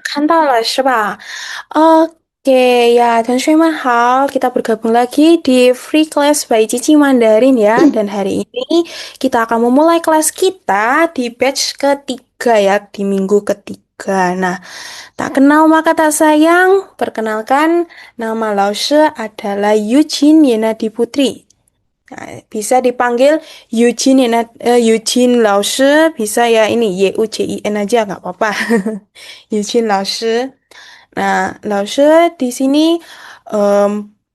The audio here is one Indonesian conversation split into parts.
看到了是吧？Oke ya, 同学们好, kita bergabung lagi di Free Class by Cici Mandarin ya. Dan hari ini kita akan memulai kelas kita di batch ketiga ya, di minggu ketiga. Nah, tak kenal maka tak sayang. Perkenalkan, nama Lause adalah Eugene Yenadi Putri. Nah, bisa dipanggil Eugene 老师, bisa ya ini Yujin aja nggak apa-apa. Eugene 老师. Nah, 老师 di sini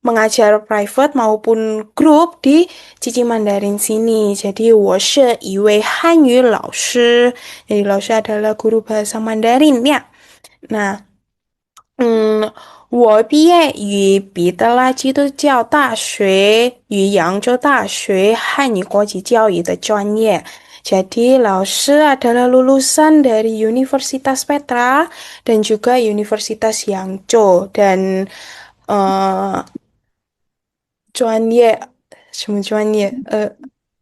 mengajar private maupun grup di Cici Mandarin sini. Jadi, 我是一位汉语老师. Jadi, 老师 adalah guru bahasa Mandarin ya. Nah, 我毕业于彼得拉基督教大学与扬州大学汉语国际教育的专业. Jadi, Lause adalah lulusan dari Universitas Petra dan juga Universitas Yangzhou dan 专业,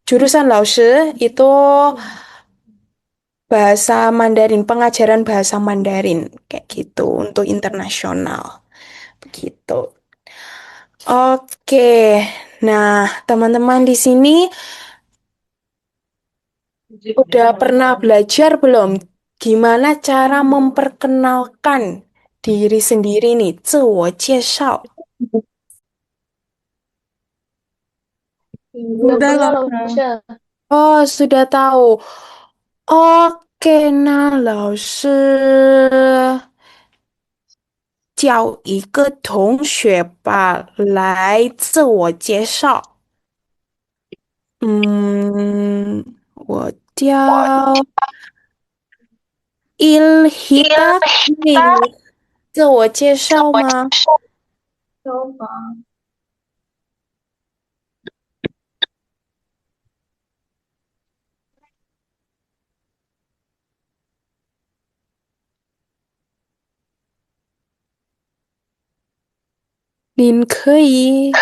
jurusan Lause itu bahasa Mandarin, pengajaran bahasa Mandarin kayak gitu untuk internasional. Begitu. Oke. Nah, teman-teman di sini udah pernah belajar belum gimana cara memperkenalkan diri sendiri nih, 自我介绍. Belum Udah pernah lah, loh, Kak. Syah. Oh, sudah tahu. Oke, nah, 老师叫一个同学吧来自我介绍。我叫 Ilhita, 可以自我介绍吗？说吧。您可以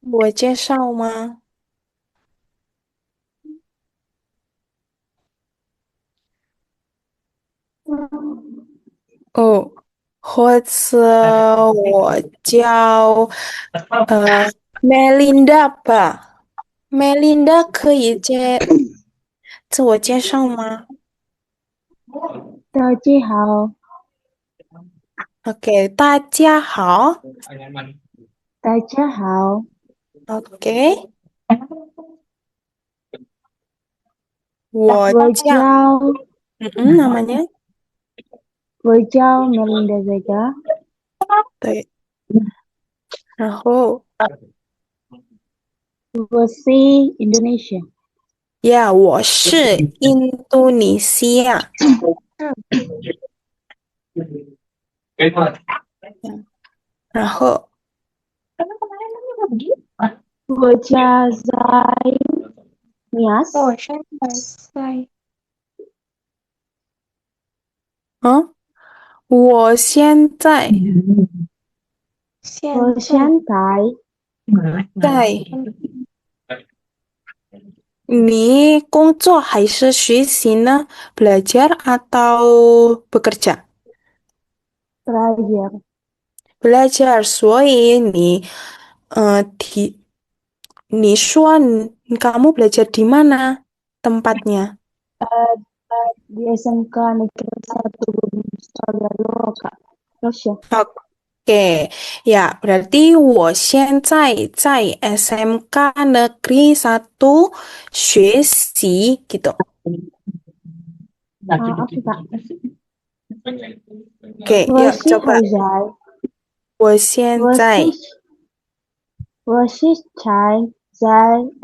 我介绍吗？哦，或者我叫Melinda 吧。Melinda 可以自我介绍吗大家好，？OK，大家好。大家好，OK，我我叫叫namanya 我叫 Melinda Vega，对，然后我是 Indonesia，呀，我是印度尼西亚。然后我家在 Nias，嗯，我现在我现在在你工作还是学习呢？Belajar atau bekerja? belajar Belajar，所以你说kamu belajar di mana tempatnya? di SMK Negeri 1 Gunung Sagario, Kak. Terus ya, Oke, ya berarti 我现在在 SMK Negeri 1学习 gitu. oke Kak. Oke, 我 yuk 是 coba. Haizai，我现我是在我是在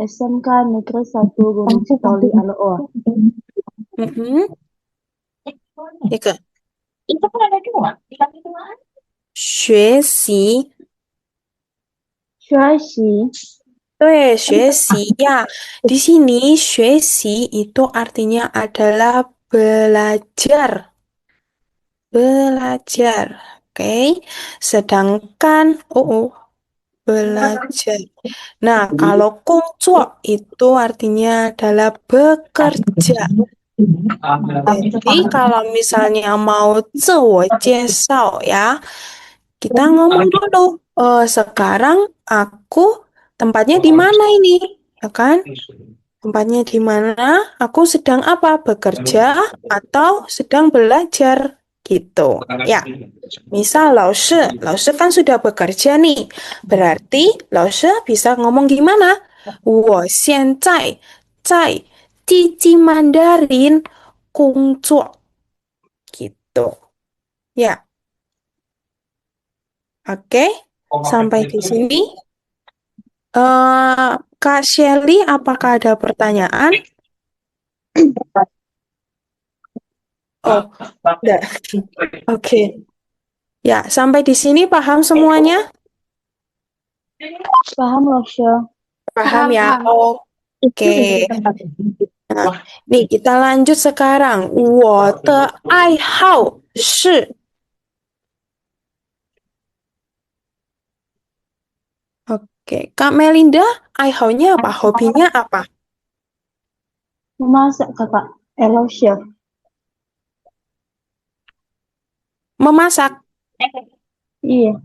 SMK Negeri 1 Gunung Sitoli Aloa，嗯哼，那个学习，学习 对，学习ya. Di sini 学习 itu artinya adalah belajar, belajar. Oke, sedangkan belajar. Nah, kalau 工作 itu artinya adalah bekerja. Jadi kalau misalnya mau 自我介绍 ya, kita ngomong dulu. Sekarang aku tempatnya di mana ini? Ya kan? Tempatnya di mana? Aku sedang apa? Bekerja atau sedang belajar? Gitu. Ya, misal 老师kan sudah bekerja nih. Berarti 老师 bisa ngomong gimana? 我现在在地基曼达林工作 gitu. Ya, oke. Sampai di sini. Kak Shelly, apakah ada pertanyaan? Oh, enggak. Oke. Ya, sampai di sini paham semuanya? Paham, Rosya? Paham ya? Oke. Nah, nih kita lanjut sekarang. 我的爱好是 Oke, Kak Melinda,爱好nya apa? Hobinya apa? Memasak, Kakak. Rosya. Memasak. Iya.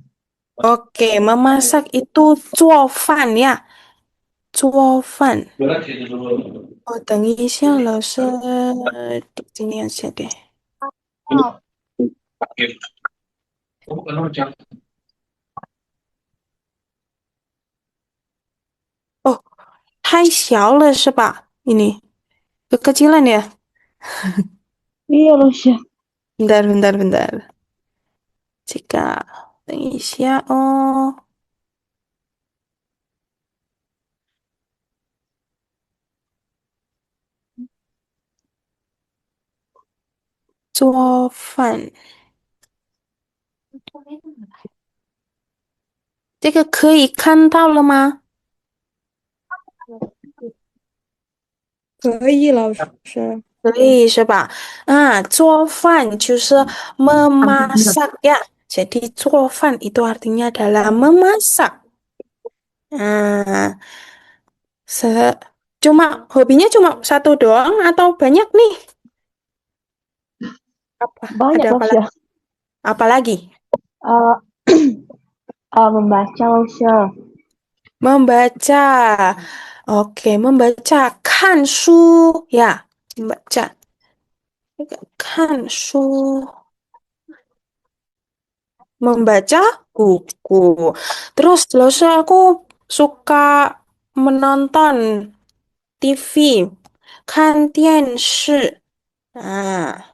Oke, memasak itu 做饭 ya. 做饭. Oh, 等一下，老师，今天写的。Oh, 太小了是吧？ini kekecilan ya? Iya, Rosya. Bentar, bentar, bentar. Jika 等一下哦，做饭，这个可以看到了吗？可以，老师。可以是吧？做饭就是 memasak ya. Jadi 做饭 itu artinya adalah memasak. Nah, hobinya cuma satu doang atau banyak nih? Banyak, Ada apa Rosya. lagi? Apa lagi? Eh, membaca, Rosya. Membaca. Oke, membaca. 看书 ya. Membaca. 看书. Membaca buku. Terus aku suka menonton TV, 看电视. Nah,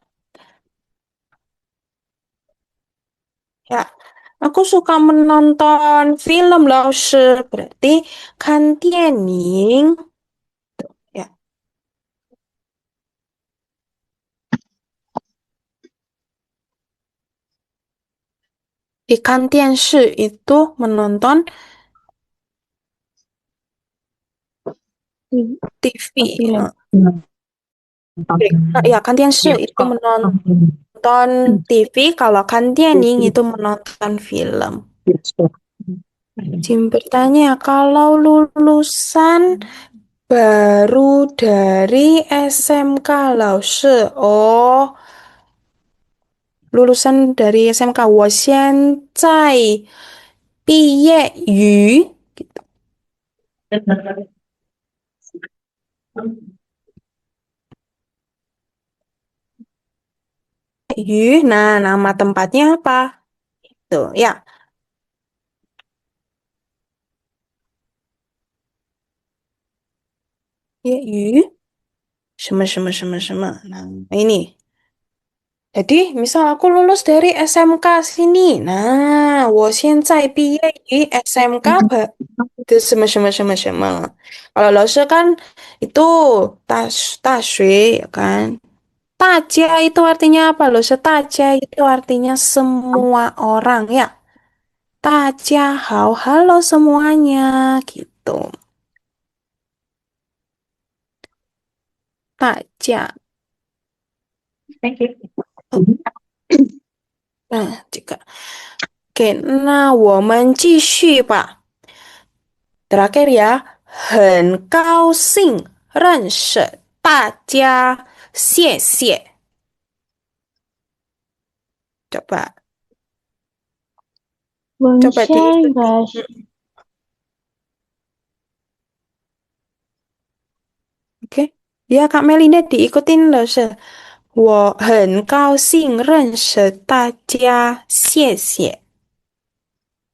ya, aku suka menonton film, 老师. Berarti 看电影. Ya, di 看电视 itu menonton TV. Film. Ya, 看电视 itu menonton TV. Kalau 看电影 itu menonton film. Jim bertanya, kalau lulusan baru dari SMK 老师, oh, lulusan dari SMK, 我现在毕业于 nah nama tempatnya apa? Tuh, ya, 业余什么什么什么什么. Nah, ini. Jadi, misal aku lulus dari SMK sini. Nah, 我现在毕业于 SMK 的什么什么什么什么. Kalau 老师 kan itu 大学, ya kan? 大家 itu artinya apa? 老师大家 itu artinya semua orang ya. 大家好, halo semuanya gitu. 大家. Nah, jika. Oke, nah 我们继续吧. Terakhir ya, 很高兴认识大家.谢谢. Coba, coba Bonsheng diikuti. guys. Oke. Ya, Kak Melinda diikutin loh, 我很高兴认识大家，谢谢。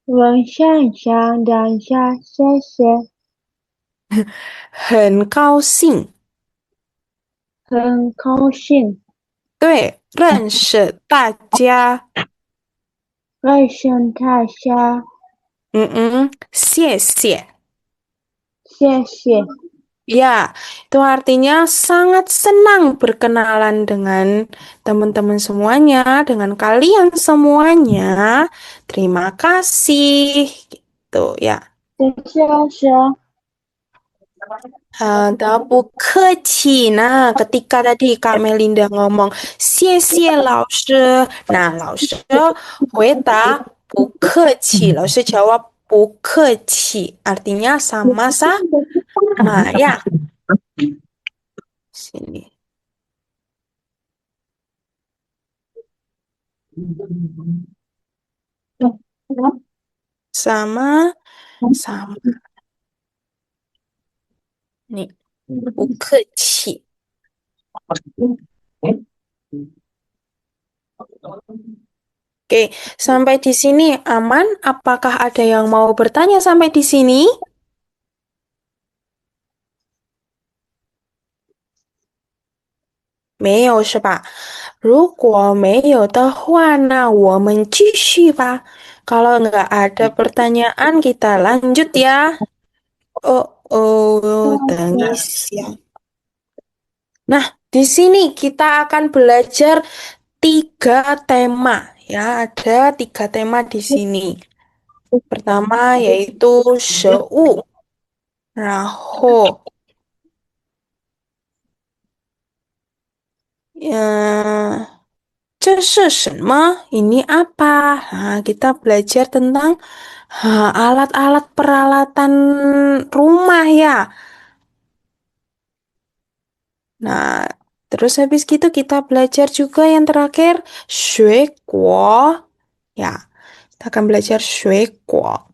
Bonsheng shang dan sha xie xie. 很高兴，很高兴对，认识大家，认识大家，谢谢。谢谢。Ya, itu artinya sangat senang berkenalan dengan teman-teman semuanya, dengan kalian semuanya. Terima kasih, gitu ya. 谢谢老师。Nah, ketika tadi Kak Melinda ngomong, 谢谢老师. Nah, 老师回答不客气. 老师 jawab 不客气. Artinya sama-sama ya. Sini. Sama-sama. Nih, 不客气. Oke, sampai di sini aman? Apakah ada yang mau bertanya sampai di sini? 没有是吧？如果没有的话，那我们继续吧。Kalau nggak ada pertanyaan, kita lanjut ya. Oh, oh, 等一下. Nah, di sini kita akan belajar 3 tema. Ya, ada 3 tema di sini. Pertama yaitu 食物，然后这是什么? Ini apa? Nah, kita belajar tentang alat-alat peralatan rumah ya. Nah, terus habis gitu kita belajar juga yang terakhir 水果. Ya, kita akan belajar 水果.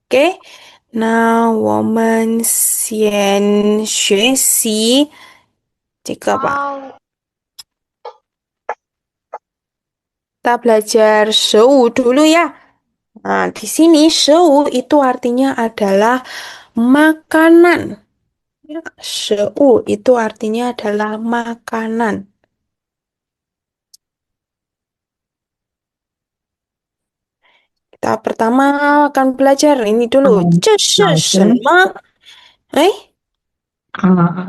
Oke. Nah, 我们先学习这个吧. Kita belajar 食物 dulu ya. Nah, di sini 食物 itu artinya adalah makanan. Ya, 食物 itu artinya adalah makanan. Kita pertama akan belajar ini dulu. 这是什 Lalu, 么?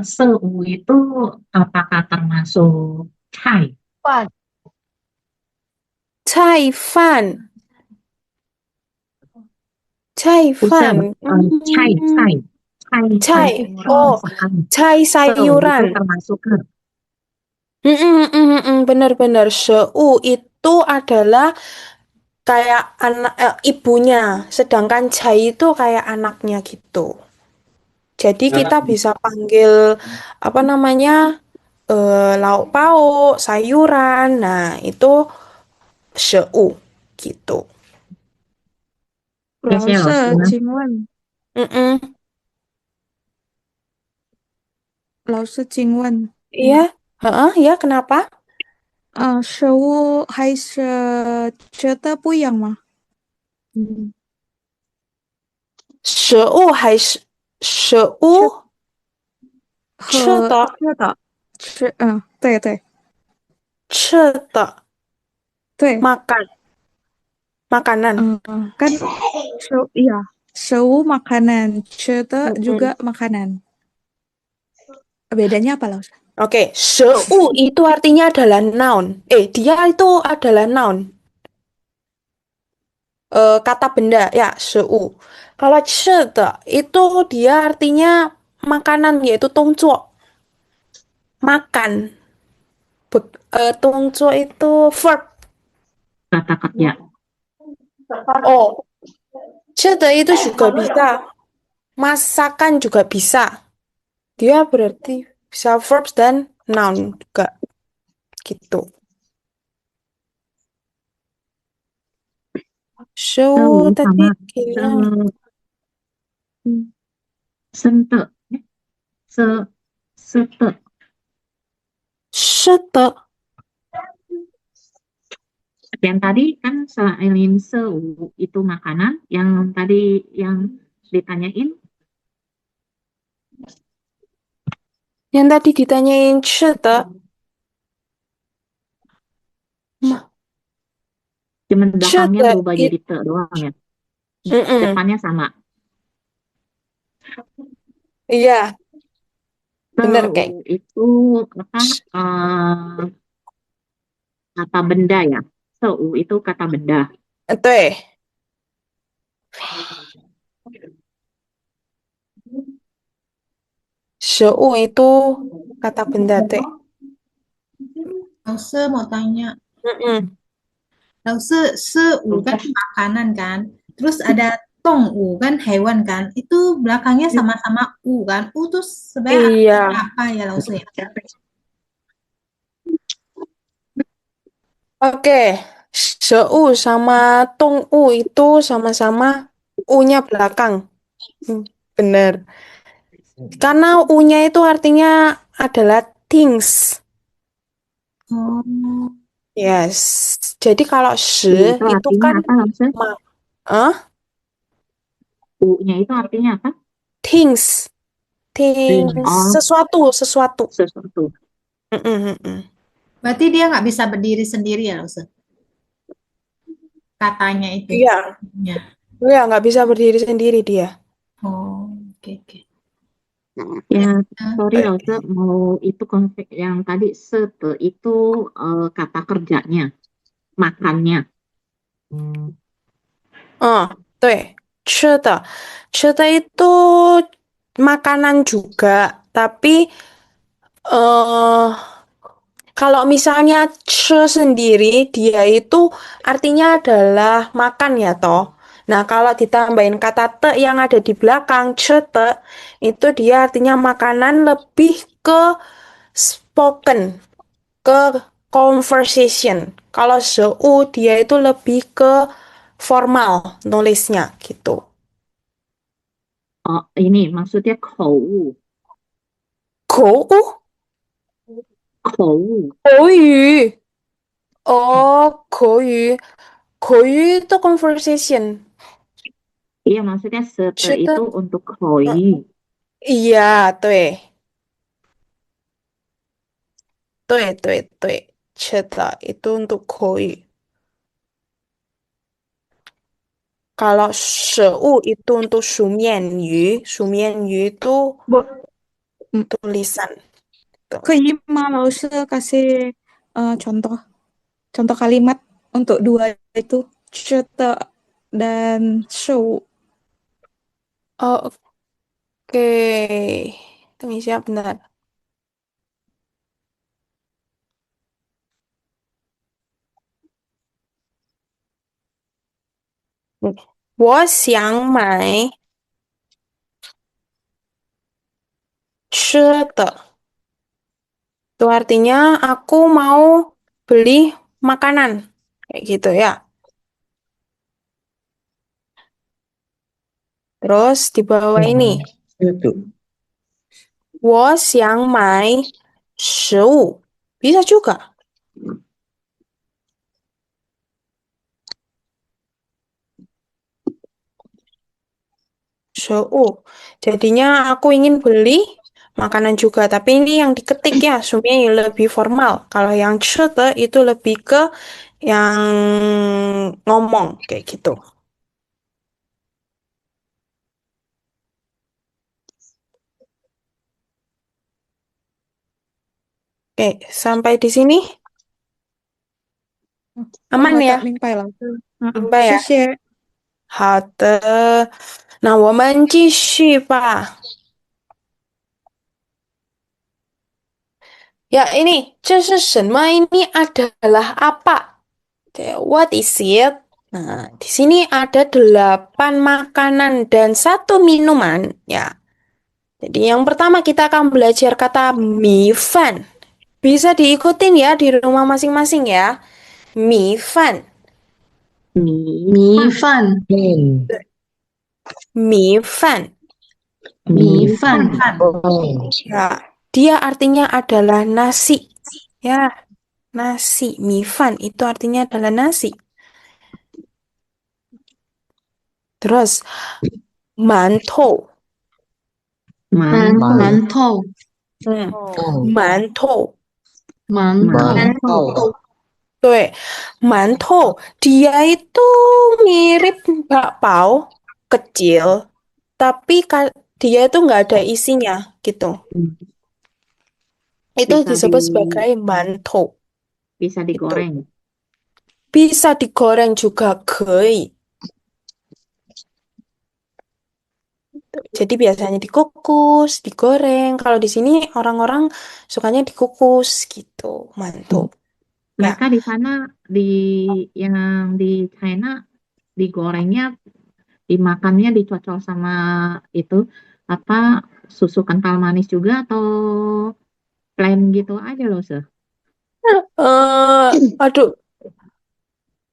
sewu itu apakah termasuk cai? 饭菜饭. 菜 Bukan, 饭. cai, cai, cai Cai. sayuran Oh, sekali. cai Sewu itu sayuran. termasuk ke Benar-benar. 食物 itu adalah kayak anak ibunya, sedangkan cai itu kayak anaknya gitu. Jadi kita bisa panggil apa namanya lauk pauk, sayuran. Nah, itu 食物 gitu. 谢谢老师。Mm-mm. 老师，请问，Iya, heeh, ya kenapa? 食物还是觉得不一样吗？嗯，食物还是食物吃的和吃的，对对吃的对，makan makanan. kan食物 makanan, 吃的 Mm-mm. juga makanan. Bedanya apa, Laus? Oke, 食物 itu artinya adalah noun. Dia itu adalah noun. Kata benda, ya, 食物. Kalau 吃的 itu dia artinya makanan, yaitu 动作. Makan. 动作 itu verb. Kata kerja. Oh, 吃的 itu juga bisa. Masakan juga bisa. Dia berarti bisa verbs dan noun juga gitu. So, 这无 tadi sama kayaknya 生的 se sete sete. yang tadi kan selain seu itu makanan yang tadi yang ditanyain Yang tadi ditanyain sete, cuman belakangnya sete berubah itu, jadi te doang ya. mm-mm. Depannya sama. Iya, bener Seu kayak itu apa kata benda ya. Seu itu kata benda. itu ya. Seu itu kata benda teh. Lause mau tanya, Mm-mm. lause seu kan makanan kan, terus ada tong kan hewan kan, itu belakangnya sama-sama kan, tuh sebenarnya Iya, artinya apa ya lause ya? oke. Seu sama tong itu sama-sama u-nya belakang. Hmm, bener. Karena u-nya itu artinya adalah things. Oh, Yes. Jadi kalau Itu itu artinya kan apa maksud? ma- eh? U-nya itu artinya apa? Things. Things. Oh, Sesuatu, sesuatu. sesuatu. Mm-mm, mm-mm. berarti dia nggak bisa berdiri sendiri ya lause, katanya itu. Iya. Ya. Iya, nggak bisa berdiri sendiri dia. Oh, oke oke. Ya, Nah, sorry loh, Cek, mau itu konsep yang tadi sete itu kata kerjanya, makannya. Oh, 对，吃的，吃的itu makanan juga, tapi eh kalau misalnya sendiri, dia itu artinya adalah makan ya toh. Nah, kalau ditambahin kata te yang ada di belakang, te, itu dia artinya makanan lebih ke spoken, ke conversation. Kalau seu dia itu lebih ke formal nulisnya gitu. Oh, ini maksudnya kou, Kou, kou. 口语. Oh, 口语itu conversation. Iya, maksudnya sete 吃的, itu untuk koi. iya, 对,吃的 itu untuk 口语. Kalau seu itu untuk 书面语 itu Bo- mm, tulisan. Tuh. 可以吗，老师kasih contoh contoh kalimat untuk dua itu 吃的 dan show. Oh, oke. Tunggu siap benar. 我想买吃的. Itu artinya aku mau beli makanan. Kayak gitu ya. Terus di bawah ini. 我想买食物. Bisa juga. 食物. Jadinya aku ingin beli makanan juga. Tapi ini yang diketik ya. Sumnya yang lebih formal. Kalau yang 吃的 itu lebih ke yang ngomong. Kayak gitu. Oke, sampai di sini 我 aman 好 ya? 的，明白老师。明白呀？谢谢。好的，那我们继续吧。Ya, ini 这是什么? Ini adalah apa? What is it? Nah, di sini ada 8 makanan dan 1 minuman. Ya, jadi yang pertama kita akan belajar kata 米饭. Bisa diikutin ya di rumah masing-masing ya. Mie fan, 米米饭，饭，mie fan. 米米饭，饭，Ya, dia artinya adalah nasi. Ya, nasi. Mie fan itu artinya adalah nasi. Terus mantou. 馒馒头，Hmm, 头， mantou. 馒馒头，头， Tuh, mantou. Dia itu mirip bakpao kecil, tapi dia itu nggak ada isinya gitu. Itu bisa disebut sebagai mantou. bisa Itu digoreng. bisa digoreng juga, gei. Jadi biasanya dikukus, digoreng. Kalau di sini orang-orang sukanya dikukus gitu, mantou. Ya, Mereka di sana di yang di China digorengnya, dimakannya dicocol sama itu apa susu kental manis juga atau plain gitu aja loh, Se. aduh,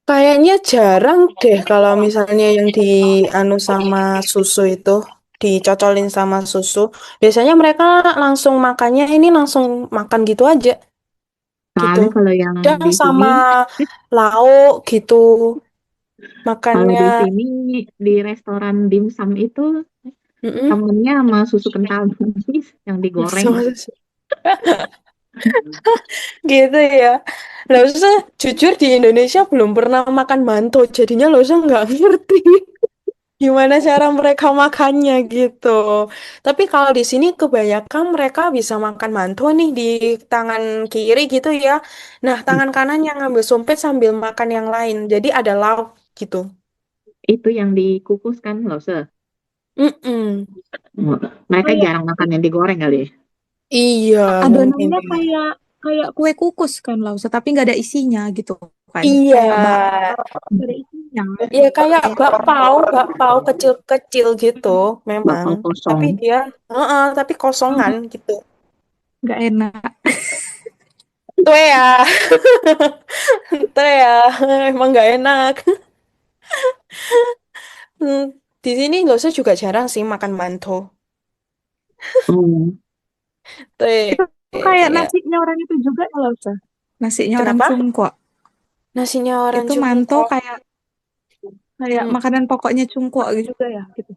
kayaknya jarang deh kalau misalnya yang di anu sama susu itu dicocolin sama susu. Biasanya mereka langsung makannya ini langsung makan gitu aja, gitu. Soalnya kalau yang Dan di sini, sama lauk gitu, kalau makannya. di sini di restoran dimsum itu Mm-mm. temennya sama susu kental manis yang digoreng. Sama susu. Gitu ya. Lah usah jujur di Indonesia belum pernah makan manto, jadinya lo usah nggak ngerti gimana cara mereka makannya gitu. Tapi kalau di sini kebanyakan mereka bisa makan manto nih di tangan kiri gitu ya. Nah, tangan kanan yang ngambil sumpit sambil makan yang lain. Jadi ada lauk gitu. Itu yang dikukus kan loh, Se. Mm-mm. Mereka Kayak jarang makan yang digoreng kali ya. Iya, mungkin adonannya ya. kayak kayak kue kukus kan Lausa, tapi nggak ada isinya gitu kan. Iya, Kayak nggak ada isinya. ya kayak bakpao kecil-kecil gitu, memang. Bakal Tapi kosong. dia, tapi kosongan gitu. Nggak enak. Tuh ya, tuh ya, emang nggak enak. Hmm, di sini Losa juga jarang sih makan manto. Hmm. Itu Tuh kayak ya. nasinya orang itu juga ya Lausa. Nasinya orang Kenapa? Cungkok. Nasinya orang Itu manto Cungkok. kayak kayak Hmm, makanan pokoknya Cungkok juga ya gitu.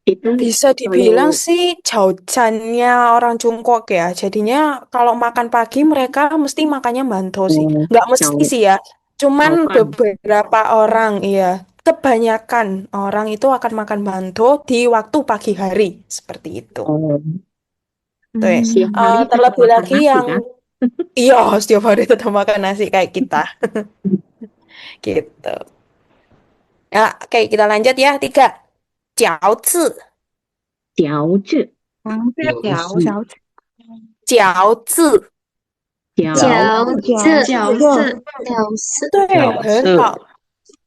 Itu bisa dibilang kalau sih jaujannya orang Cungkok ya. Jadinya kalau makan pagi mereka mesti makannya manto sih. Nggak mesti jauh sih ya. Cuman jauhan. beberapa orang, iya. Kebanyakan orang itu akan makan manto di waktu pagi hari. Seperti itu. Oh, Tuh ya. siang hari tetap Terlebih makan lagi nasi yang, kan? iya setiap hari tetap makan nasi kayak kita. Gitu. Ya, oke kita lanjut ya. Tiga. Jiaozi. 饺子，Pangsit ya, 是 Jiaozi. 饺饺饺子，对，饺很好。子，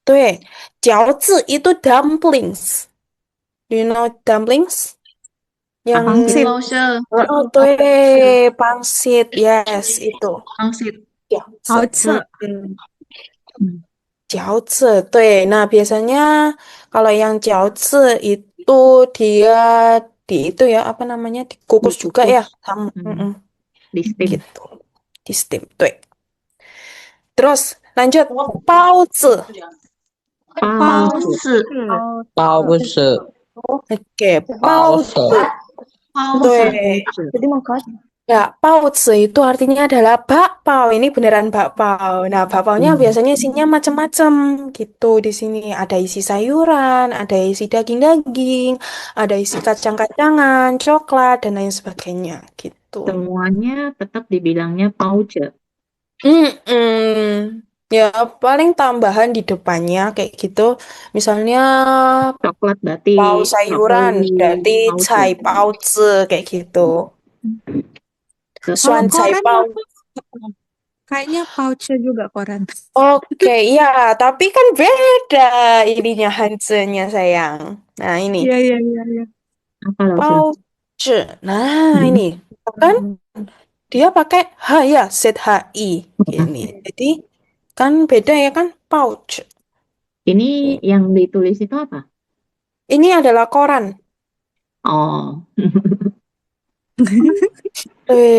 对，饺子 itu dumplings. Do you know dumplings? Yang pangsit. pangsit. Yes, itu. 饺子。 Hao-ce. Mm. 饺子, 对. Nah, biasanya kalau yang 饺子 itu dia di itu ya, apa namanya? Dikukus juga ya. dikukus, Mm-mm, di steam. gitu. Di steam, 对. Terus lanjut. 包子. 包子，包子， Oke, 包子， 对. Jadi makan. Ya, baozi itu artinya adalah bakpao. Ini beneran bakpao. Nah, bakpaonya biasanya isinya macam-macam gitu. Di sini ada isi sayuran, ada isi daging-daging, ada isi kacang-kacangan, coklat, dan lain sebagainya gitu. semuanya tetap dibilangnya 包子。 Mm-mm. Ya, paling tambahan di depannya kayak gitu. Misalnya Coklat berarti pao sayuran, broccoli berarti 包子。 cai baozi kayak gitu. Terus Kalau Suan cai koran pao. kayaknya pouch juga koran. Oke, ya, tapi kan beda ininya Hanse-nya sayang. Nah, ini Iya, iya, iya, iya. apa loh, Se? pouch. Nah, ini kan dia pakai H ya, ZHI gini. Jadi kan beda ya kan pouch. Ini yang ditulis itu apa? Ini adalah koran. Oh,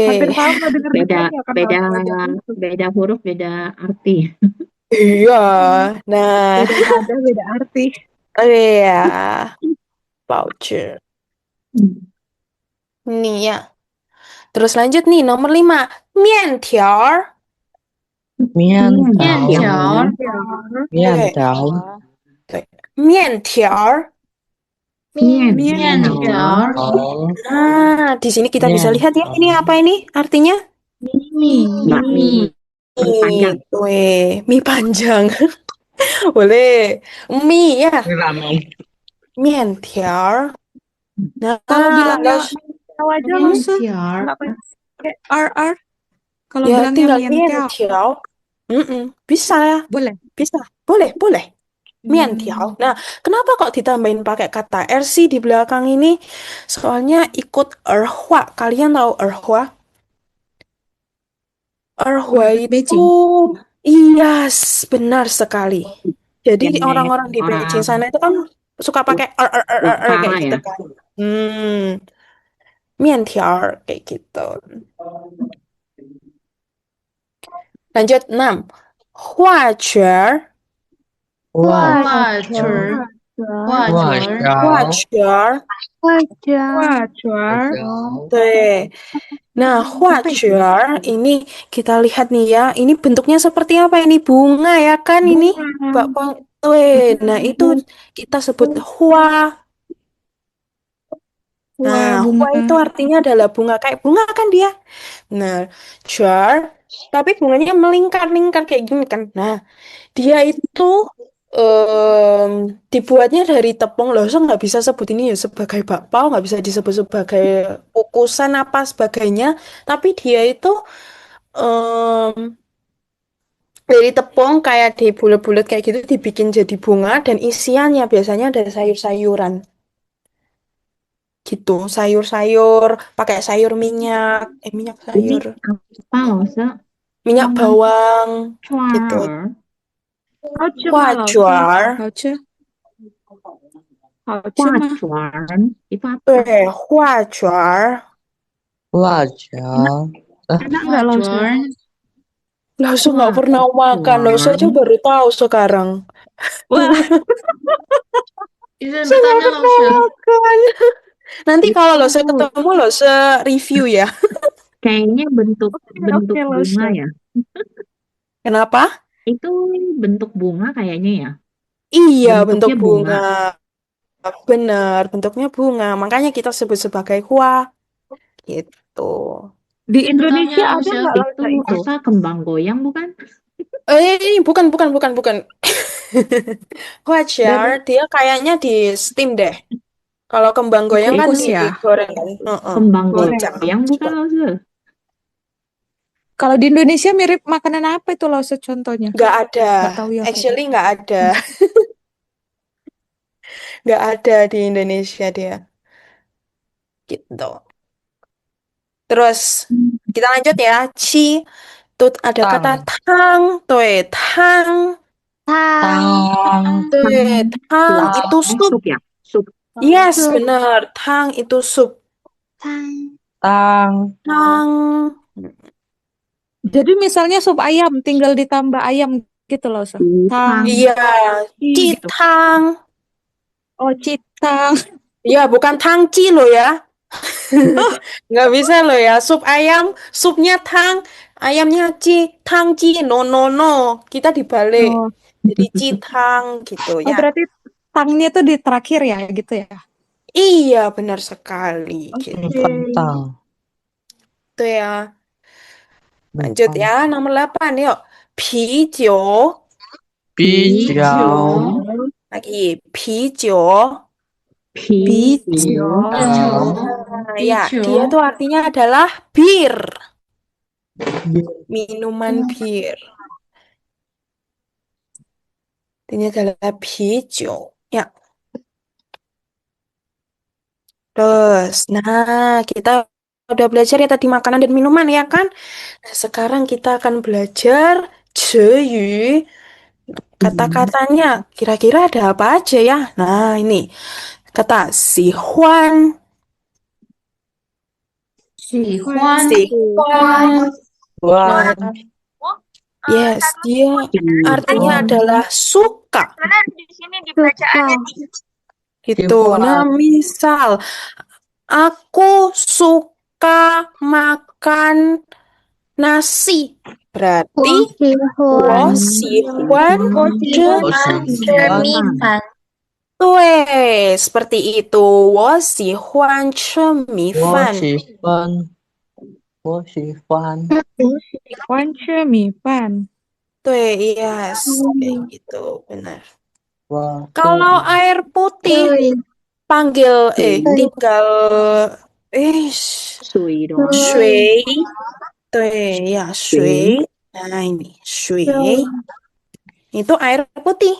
Hampir Eh, sama dengan beda dengarnya karena beda belajar itu. beda huruf, beda arti. iya. Nah, Beda nada, beda arti. iya, pouch. Hmm. Nih ya. Terus lanjut nih nomor 5. Mientiao. Mian Iya, Tao. Mian Oke. Tao. Oke. Mientiao. Mian Tao. Nah, di sini kita bisa Mian lihat ya. Ini Tao. apa ini artinya? bakmi, mie panjang. Mie panjang. Boleh. Mie ya. Ramen. Mientiao. Nah, Kalau bilangnya los. mientiao aja lo nggak pakai RR. Kalau Ya bilangnya tinggal mientiao, mientiao. Bisa ya. boleh. Bisa. Boleh, boleh. Mientiao. Hmm. Nah, kenapa kok ditambahin pakai kata RC di belakang ini? Soalnya ikut erhua. Kalian tahu erhua? Erhua Private itu, Beijing. iya, benar sekali. Jadi Yang orang-orang di Beijing orang sana itu kan suka pakai kayak utara gitu ya. kan. Mientiao kayak gitu. Lanjut 6. Huajuer. Wajar. Huajuer. Wajar. Tuh. Nah, Apa itu? huajuer ini kita lihat nih ya. Ini bentuknya seperti apa ini? Bunga ya kan ini? Mbak Pong. Nah itu kita sebut hua. Nah, Wah, hua bunga. itu artinya adalah bunga. Kayak bunga kan dia. Nah, jar, tapi bunganya melingkar-lingkar kayak gini kan. Nah, dia itu em, dibuatnya dari tepung loh. So nggak bisa sebut ini ya sebagai bakpao, nggak bisa disebut sebagai kukusan apa sebagainya. Tapi dia itu em, dari tepung kayak di bulat-bulat kayak gitu dibikin jadi bunga dan isiannya biasanya ada sayur-sayuran gitu. Sayur-sayur, pakai sayur minyak, minyak Ini sayur, apa loh, minyak bawang gitu. Huajuar. Wajuar, Hauce. Hauce mah. Huajuar itu apa? huajuar. Enak, Wajar. enak nggak loh, Langsung nggak pernah makan, loh. Saya Huajuar. aja baru tahu sekarang. Wah, Saya nggak pernah makan. Nanti kalau lo saya Itu ketemu lo se-review ya. kayaknya bentuk bentuk oke loh, bunga ya. Kenapa? Itu bentuk bunga kayaknya ya. Iya, bentuk Bentuknya bunga. bunga. Benar, bentuknya bunga. Makanya kita sebut sebagai hua. Gitu. Di Indonesia ada nggak Itu Lausa itu? apa, kembang goyang bukan? Bukan, bukan, bukan, bukan. Wajar, Dari dia kayaknya di steam deh. Kalau kembang goyang kan dikukus ya? digoreng kan. Heeh. Kembang Kocak. goyang bukan loh, Kalau di Indonesia mirip makanan apa itu Lausa contohnya? Nggak ada. Nggak tahu ya. Actually nggak ada. Nggak ada di Indonesia dia. Gitu. Terus kita lanjut ya. Tuh ada kata Tang. tang. Tuh, tang. Tang. Tuh, tang Sup. itu sup. Sup ya, sup. Yes, benar. Tang itu sup. Tang. Tang. Jadi misalnya sup ayam tinggal ditambah ayam gitu Lausa. Tang, Iya, gitu. citang. Oh, citang. Ya, bukan tangci lo ya. Nggak bisa lo ya. Sup ayam, supnya tang, ayamnya tangci. No, no, no. Kita dibalik. Oh, Jadi citang gitu oh ya. berarti tangnya tuh di terakhir ya gitu ya. Iya, benar sekali. Gitu Oke. Kentang. ya. Lanjut ya, nomor 8. Yuk. Pijo. Bijau. Lagi. Pijo. Bijo. Nah, ya, dia tuh artinya adalah bir. Minuman bir. Ini adalah pijo. Ya. Terus, nah kita udah belajar ya tadi makanan dan minuman ya kan? Nah, sekarang kita akan belajar Ceyu. Kata-katanya kira-kira ada apa aja ya? Nah, ini kata sihuan, 喜欢 sihuan. Nah, Wan. yes, dia artinya adalah suka. Gitu. Nah, Sihuan. misal aku suka makan nasi. Berarti 我喜欢吃 Sihuan. 对, seperti itu. 我喜欢吃米饭。我喜欢喜欢吃米饭。对, yes, kayak gitu, benar. 我 Kalau air putih tinggal 水的水，对呀，水，水。Nah, ini 水 itu air putih.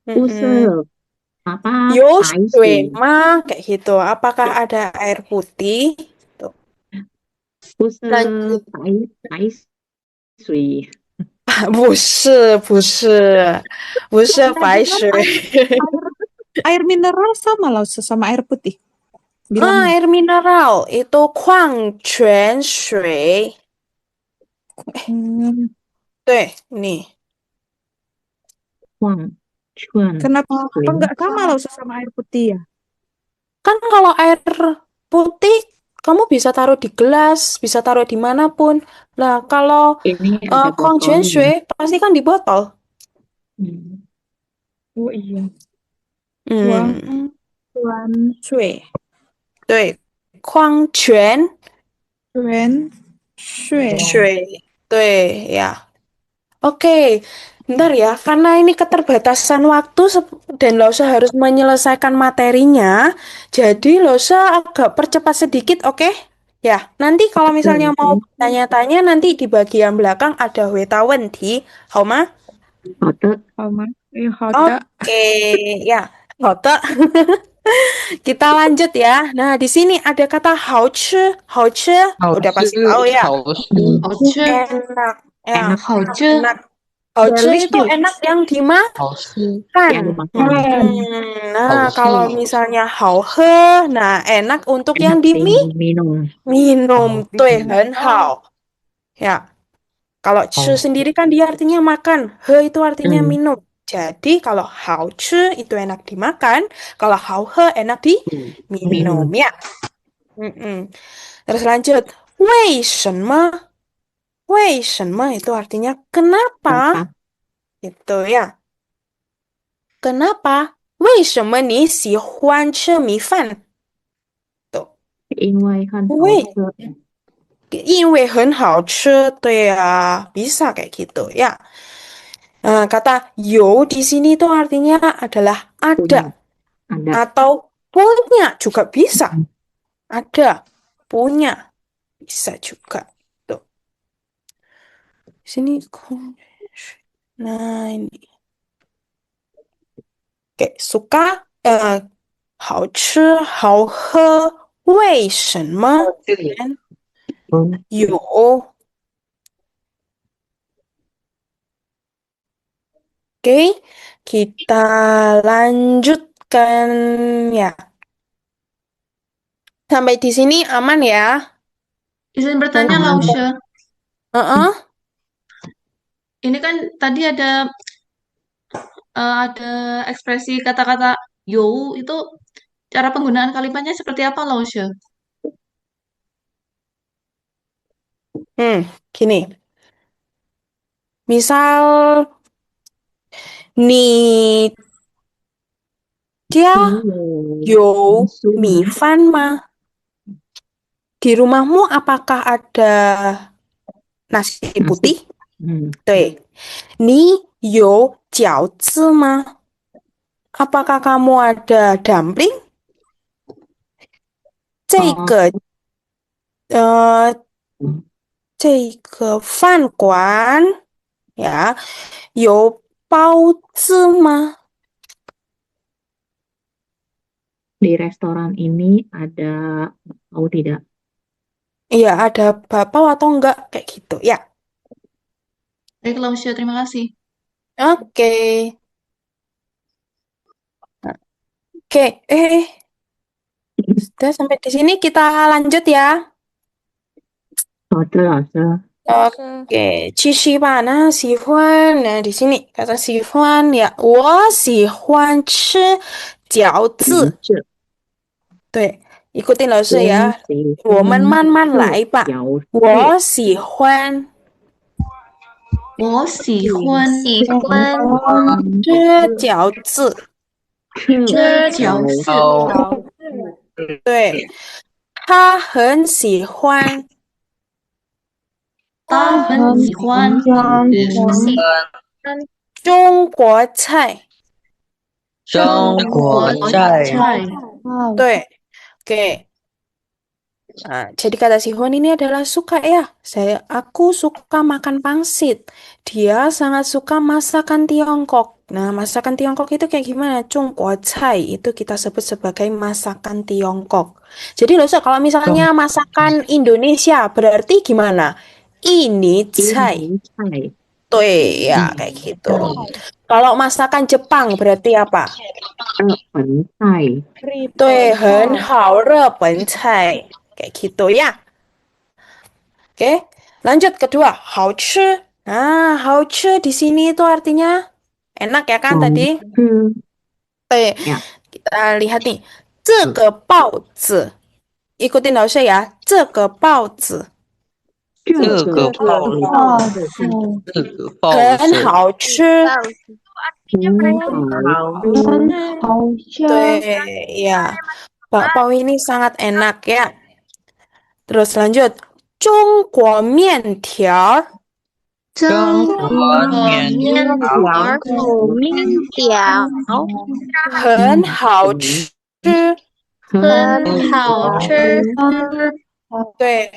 不是 Mm-mm. apa 有白水水，吗? Kayak gitu. Apakah ada air putih? Tuh. 不是 Lanjut. 白水，不是，不是，不是 Nah, 白 jangan 水。 air mineral sama lah sama air putih. Bilangnya. air mineral itu 矿泉水。Hmm, 对，你 矿泉 kenapa 水， nggak sama lah sama air putih ya? kan kalau air putih kamu bisa taruh di gelas, bisa taruh dimanapun. Nah, kalau ini ada 矿泉 botolnya. 水 pasti kan di botol. Hmm. Oh iya. Wang Hmm, Chuan Shui. 对，矿泉 Chuan Shui. 水，对呀。Oke, bentar ya, karena ini keterbatasan waktu dan Losa harus menyelesaikan materinya, jadi Losa agak percepat sedikit, oke? Ya, nanti kalau misalnya mau Oke, tanya-tanya, nanti di bagian belakang ada Wetawen di, Hauma. 好的，好吗？好的。 Oke, ya, Hote. Kita lanjut ya. Nah, di sini ada kata 好吃 udah pasti tahu ya. 好吃 Enak, ya, enak, enak. 好吃 itu Delicious. enak yang dimakan. 好吃 yang dimakan. Nah, 好吃 kalau misalnya 好喝, nah enak untuk yang Enak diminum. diminum. 对，很好. Ya, kalau 吃 好 sendiri kan dia artinya makan. He itu artinya Hmm. minum. Jadi kalau 好吃 itu enak dimakan, kalau 好喝 enak diminum. Minum. Ya. Mm-mm. Terus lanjut. 为什么itu artinya kenapa? Apa? Gitu ya. Kenapa? 为什么你喜欢吃米饭? Tuh. 因为很好为吃。因为很好吃, 对呀, bisa kayak gitu ya. Nah, kata yo di sini tuh artinya adalah Punya. ada Ada. atau punya juga bisa. Ada, punya, bisa juga. Tuh. Sini. Nah, ini. Oke, suka, 好吃好喝为什么 这里 dan 嗯 有. Oke, kita lanjutkan ya. Sampai di sini aman ya? Izin bertanya, Nanti, Lausya. Heeh. Ini kan tadi ada ekspresi kata-kata you itu cara penggunaan kalimatnya seperti apa, Lausya? Gini. Misal 你家有米饭吗? Di rumahmu apakah ada nasi putih? Hmm. 对，你有饺子吗? Apakah kamu ada dumpling? 这个这个饭馆呀有包子吗? Di restoran ini ada bakpao tidak? Iya, ada bakpao atau enggak kayak gitu. Ya. Baik, Lausya, terima kasih. Oke. Oke, sudah sampai di sini kita lanjut ya. 好的，老师。 Oke, 继续吧。那喜欢，nah di sini kata 喜欢ya，我喜欢吃饺子。这对，ikutin 老师我呀，喜我们慢慢欢来吧。饺子，我喜欢我喜欢喜欢吃饺子。吃饺子。对，他很喜欢他很喜欢中国菜。中国菜，对，oke. Nah, jadi kata Sihwan ini adalah suka ya. Aku suka makan pangsit. Dia sangat suka masakan Tiongkok. Nah, masakan Tiongkok itu kayak gimana? Cai itu kita sebut sebagai masakan Tiongkok. Jadi loh, kalau misalnya masakan Indonesia berarti gimana? Ini cai. 英菜， Tuh ya, kayak gitu. Kalau masakan Jepang berarti apa? 日本菜， Tuh, 很好，日本菜. Kayak gitu ya. Oke, lanjut kedua, 好吃. Nah, 好吃di sini itu artinya enak ya kan 好 tadi? 吃 Oke, ya. kita lihat nih. 这个报纸. Ikutin 老师ya. 这个报纸这个报很纸好吃。很好吃，对ya. Bakpao ini sangat enak ya. Terus lanjut. 中国面条中国面很好吃。很好吃，对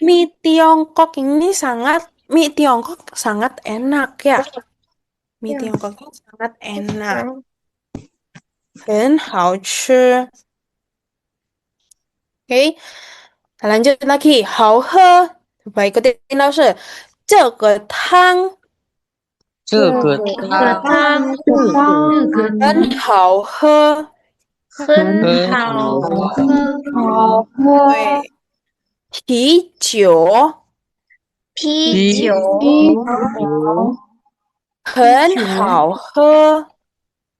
，mie Tiongkok ini mie Tiongkok sangat enak ya. Mie Tiongkok ini sangat enak. 很好吃。Oke, lanjut lagi. 好喝. Coba ikutin 老师。这个汤这个汤很好喝。很好喝，对，啤酒很好喝。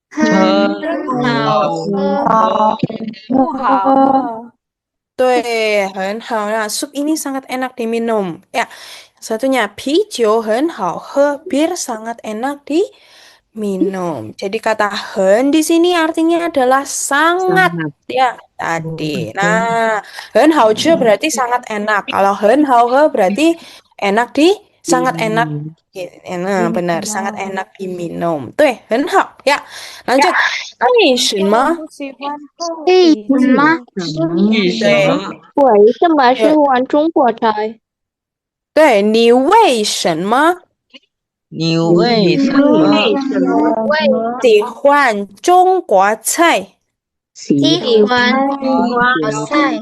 很好喝，对，很好啦。Sup ini sangat enak diminum. Ya, satunya 啤酒很好喝, bir sangat enak diminum. Jadi kata 很 di sini artinya adalah sangat ya tadi. Nah, 很好吃 berarti sangat enak. Kalau 很好喝 berarti enak sangat enak. Nah, benar, sangat enak diminum. 对，很好呀。lanjut. 为什么？为什么？为什么喜欢中国菜？对，你为什么你为什么喜欢中国菜？喜欢菜？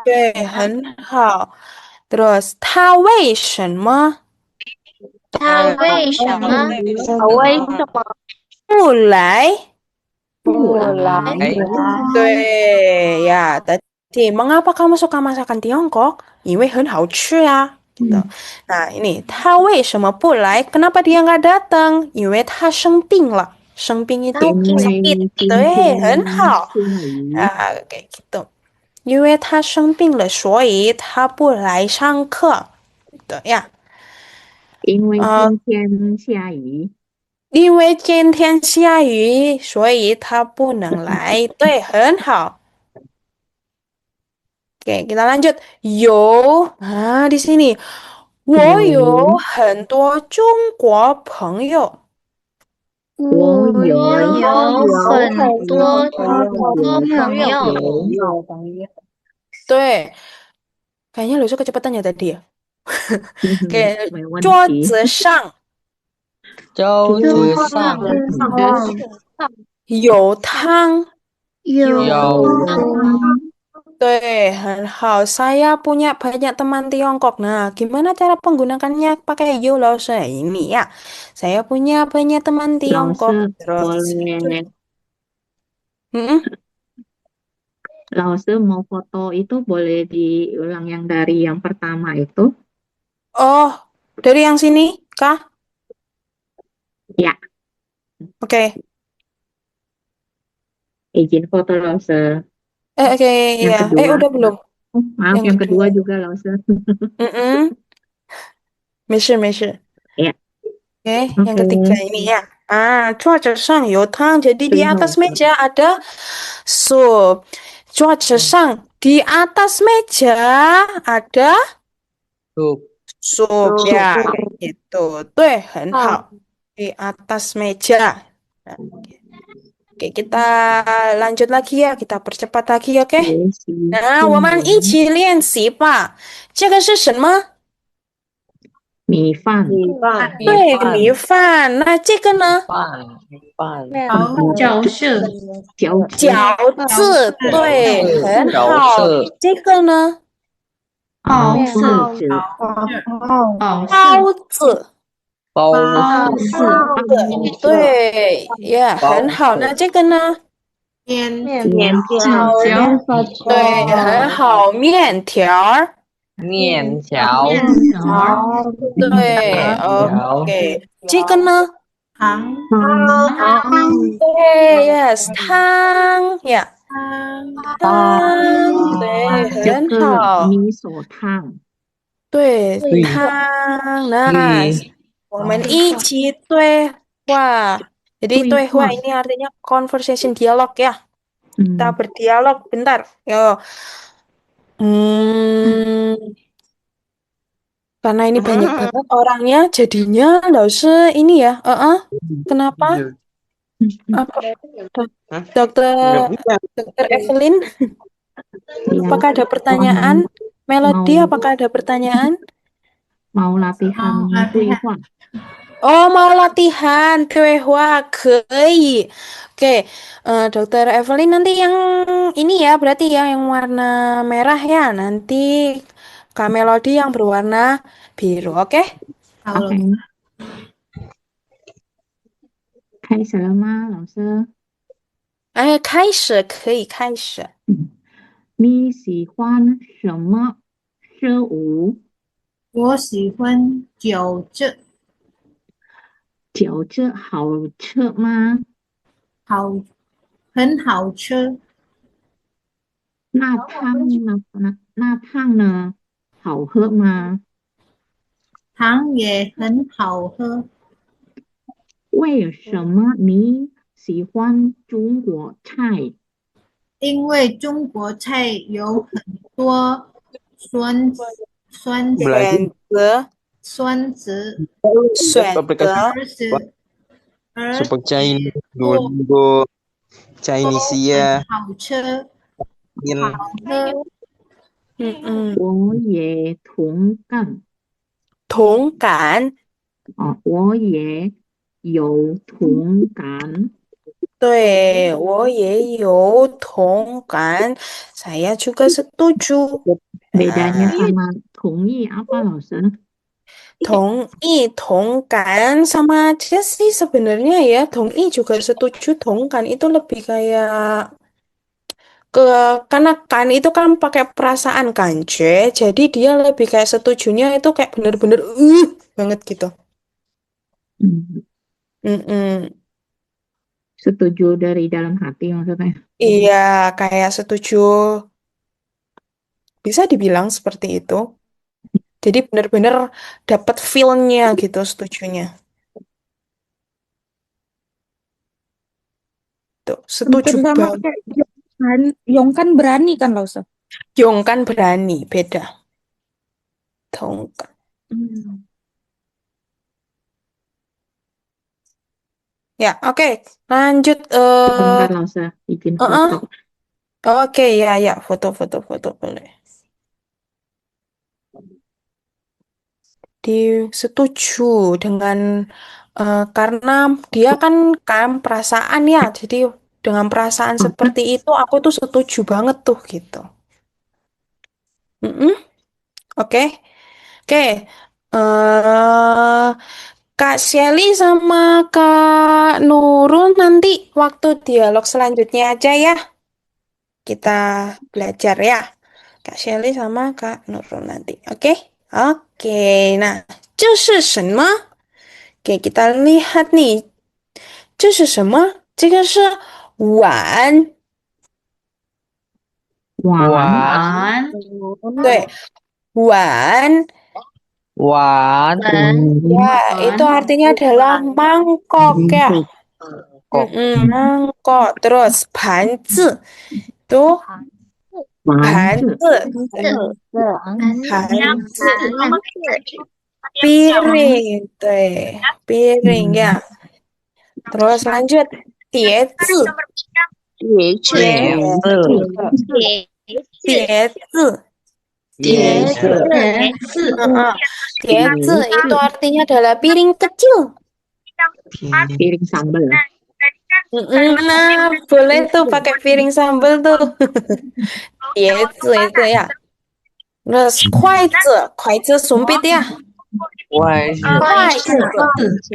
对，很好。Terus, 他为什么为什么不来？不来，对呀，tadi mengapa kamu suka masakan Tiongkok? 因为很好吃呀。Gitu. Nah, ini 他为什么不来? Kenapa dia nggak datang? 因为他生病了。生病itu 因为 sakit. 今 对，天很好。下雨， kayak gitu. 因为他生病了，所以他不来上课。对呀。因为今天下雨，因为今天下雨，所以他不能来。对，很好。Oke, kita lanjut. 有 di sini. 我有很多中国朋友。我有很多朋友。对，kayaknya lu kecepatan ya tadi ya. Oke, 没问桌题。子上桌子上有汤。对，很好。Saya punya banyak teman Tiongkok. Nah, gimana cara penggunakannya pakai you loh ini ya? Saya punya banyak teman 老 Tiongkok. 师 Terus, boleh, Mm-mm. 老师 mau foto itu boleh diulang yang dari yang pertama itu? Oh, dari yang sini, kah? Ya, Oke. izin foto 老师 Oke, yang ya. kedua. Udah belum? Oh, maaf, Yang yang kedua. kedua juga 老师 Mm-mm. 没事。 Ya, Oke, yang oke. ketiga ini ya. Ah, cuaca sang yotang. Jadi di 最后 atas meja ada sup. Cuaca sang. Di atas meja ada Tuh. sup ya. Itu. Tuh, 很好. Di atas meja. Nah, oke, kita lanjut lagi ya. Kita percepat lagi, oke? 学习 那我们一 中文 起练习吧。这个是什么？ 米饭对，米饭。那这个呢？角色饺子饺子，对，很好。这个呢？包包色子包色包子，包色对，也很好。那这个呢？面面条对，很好。面条儿，面条对，OK。这个呢？糖对，yes，汤呀，汤，对，这很个好。米索汤对，汤。那我们一起对话. Jadi 对 对话 话 ini artinya conversation dialog ya. Kita 嗯 berdialog bentar. Yo. Hmm, karena ini banyak banget orangnya, jadinya nggak usah ini ya. Kenapa? Apa? Dokter Dokter Evelyn, ya apakah ada pertanyaan? Melody, mau apakah ada pertanyaan? mau latihan 对话 Oh, mau latihan 对话可以. Oke, Dokter Evelyn nanti yang ini ya, berarti ya yang warna merah ya. Nanti Kak Melody yang berwarna biru, oke? 好了， OK 开始了吗老师哎，开始，可以开始。你喜欢什么食物我喜欢饺子，饺子好吃吗很好吃，那汤呢好喝吗汤也很好喝。为什么你喜欢中国菜因为中国菜有很多酸酸选择，酸质，选择，而且而 Super Chinese, Duolingo, Chinese 好吃， in 好喝。我也同感同感。我也有同感。对，我也有同感. Saya juga setuju. Bedanya Nah, sama 同意 apa, Lause? 同意同感sama aja sih sebenarnya ya. 同意 juga setuju. 同感itu lebih kayak ke karena kan itu kan pakai perasaan kanje. Jadi dia lebih kayak setujunya itu kayak bener-bener banget gitu. Hmm, Mm-mm. Setuju dari dalam hati maksudnya. Iya, kayak setuju. Bisa dibilang seperti itu. Jadi bener-bener dapat feel-nya gitu setujunya. Tuh, Hampir setuju sama banget. kayak Yong kan berani kan Lause? Yong kan berani, beda. Tongkat. Ya, oke. Lanjut. Sebentar, Lause, izin foto. Oke, ya, foto boleh. Setuju dengan karena dia kan perasaan ya, jadi Dengan perasaan seperti itu, aku tuh setuju banget tuh gitu. Mm-mm. Oke, oke. eh Kak Shelly sama Kak Nurul nanti waktu dialog selanjutnya aja ya. Kita belajar ya. Kak Shelly sama Kak Nurul nanti. Oke? Oke. Nah, 这是什么? Oke, kita lihat nih. 这是什么?这个是碗。Wan, Wan, Wan, 对，碗。 wan, Ya, itu artinya adalah mangkok ya. mangkok, Mangkok. Terus, 盘子 itu manju, 盘子，盘子，piring, 对，piring ya. Terus lanjut, 碟子，碟子，碟碟子，碟子，碟子，碟子itu artinya adalah piring kecil. piring sambal. Nah, boleh tuh pakai piring sambal tuh. 碟子 itu ya. Terus 筷子，筷子 sumpit ya. 筷子，筷子，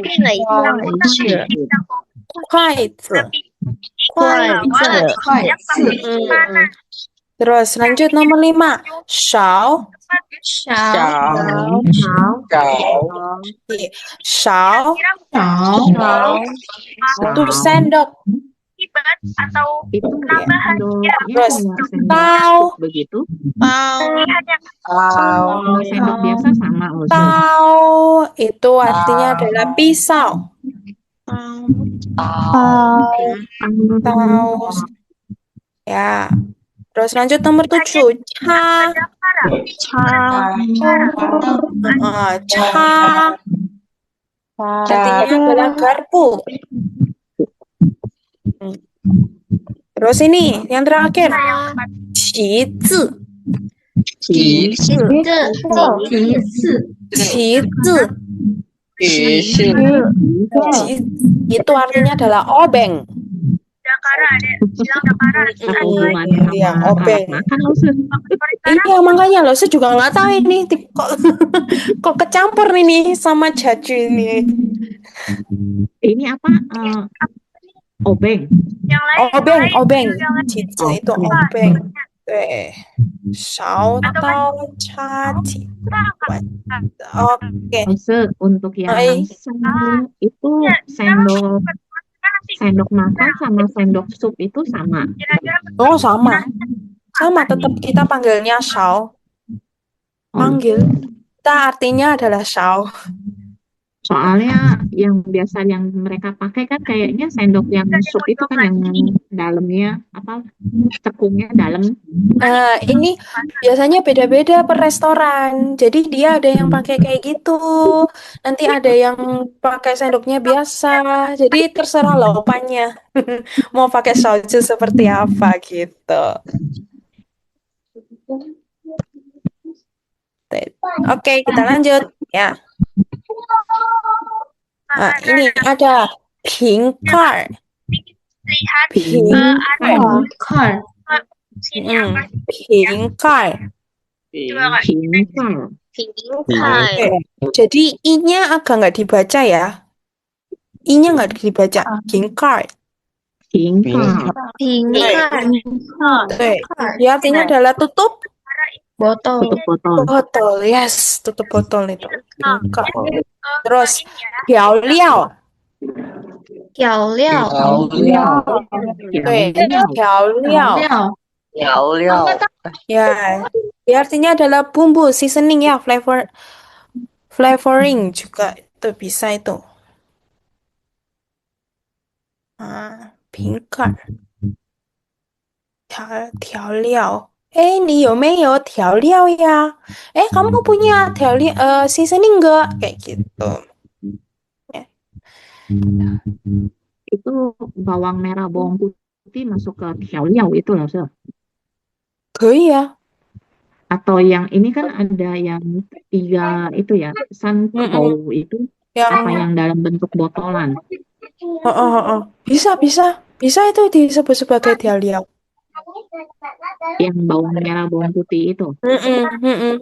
变了一个位置，筷子，筷子。Terus lanjut nomor 5, 勺，勺，勺 Sao, itu sendok. Itu ya sendoknya Terus kayak sendok tau, sup begitu. tau, Kalau sendok biasa sama Oza. tau itu artinya adalah pisau. Tau. Ya. Terus lanjut nomor 7, ca. Ca. Artinya adalah garpu. Terus ini yang terakhir, 旗子，提示，旗子，提示，旗itu artinya adalah obeng. Apa hubungannya Iya, sama obeng. alat makan Oza? Iya makanya loh, saya juga nggak tahu ini kok kok kecampur ini sama jaju ini. Ini apa? Obeng. Obeng, cici itu obeng. 对，勺刀叉起碗。Oke, Oza, untuk yang Hai. sendok itu sendok makan sama sendok sup itu sama. Oh sama, tetap kita panggilnya shao. Panggil kita artinya adalah shao. Soalnya yang biasa yang mereka pakai kan kayaknya sendok yang sup itu kan yang dalamnya apa tepungnya dalam. Ini biasanya beda-beda per restoran. Jadi dia ada yang pakai kayak gitu. Nanti ada yang pakai sendoknya biasa. Jadi terserah laupannya. Mau pakai soju seperti apa gitu. Oke, kita lanjut ya. Nah, ini ada pingkar. Pingkar. Pingkar. Jadi i-nya agak nggak dibaca ya. I-nya nggak dibaca. Pingkar. Ya artinya adalah tutup botol, botol. Yes, tutup botol itu. Pingkar. Terus 调料 调料，对，调料 料料， ya, ya artinya adalah bumbu, seasoning ya, flavoring juga itu bisa itu. Pingkar. 调料. 你有没有调料呀? Kamu punya seasoning nggak? Kayak gitu. Itu bawang merah, bawang putih masuk ke tiao-liao itu loh, Sir. Iya. Atau yang ini kan ada yang 3 itu ya, sankou itu Yang apa yang dalam bentuk botolan. bisa. Bisa itu disebut sebagai dialiao. Yang bawang merah, bawang putih itu. Mm-mm, mm-mm.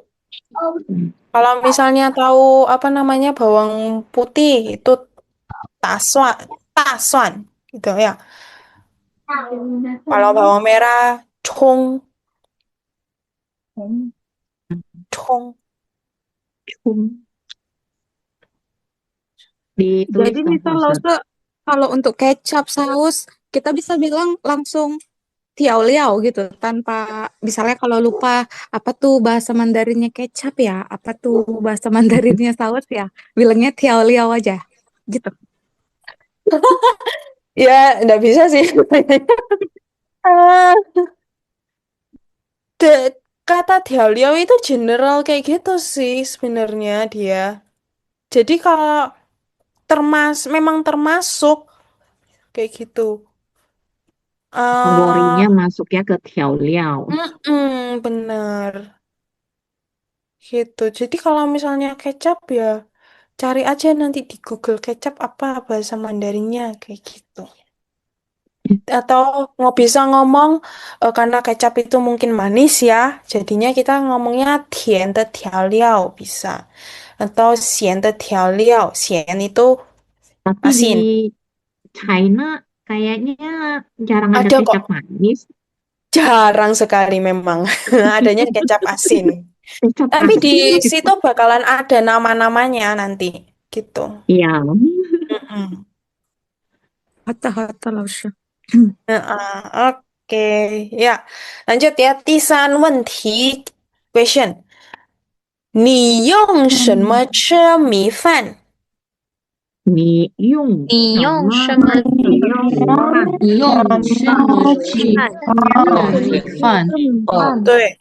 Hmm. Kalau misalnya tahu apa namanya bawang putih itu taswan, taswan gitu ya. Kalau bawang merah, chong, chong. Cum. Ditulis Jadi dong, misal Ustaz. Lause, kalau untuk kecap saus, kita bisa bilang langsung tiao liao gitu, tanpa misalnya kalau lupa apa tuh bahasa Mandarinnya kecap ya, apa tuh bahasa Mandarinnya saus ya, bilangnya tiao liao aja, gitu. Ya, nggak bisa sih. Ah, kata dialiao itu general kayak gitu sih sebenarnya dia. Jadi kalau memang termasuk kayak gitu. Kategorinya eh masuknya ke tiao liao. bener gitu. Jadi kalau misalnya kecap ya cari aja nanti di Google kecap apa bahasa Mandarinnya kayak gitu. Atau bisa ngomong karena kecap itu mungkin manis ya, jadinya kita ngomongnya tian de tiao liao bisa. Atau xian de tiao liao, xian itu Tapi di asin. China kayaknya jarang ada Ada kok, kecap manis. jarang sekali memang adanya kecap asin. Kecap Tapi di asin. situ bakalan ada nama-namanya nanti gitu. Iya. Mm-mm. Hata-hata Lause. Oke, ya. Lanjut ya, 第三问题 question. 你用什么吃米饭？你用你什么用什么吃米饭？你用什么去饭？吃米饭？对，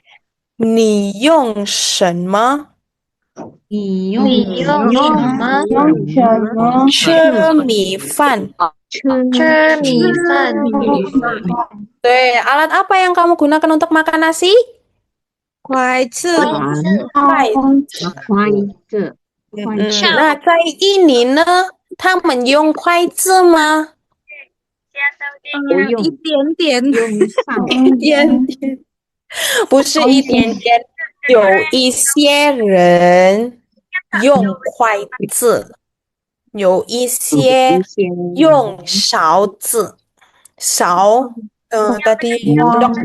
你用什么你用你什用什么么吃米饭？吃米饭？米饭？对，alat apa yang kamu gunakan untuk makan nasi? 筷子，碗筷筷子，筷子，那在印尼呢？他们用筷子吗？不用一点点，用上一点点，不是一点点，有一些人用筷子，有一有些一些用勺子。勺，tadi sendok.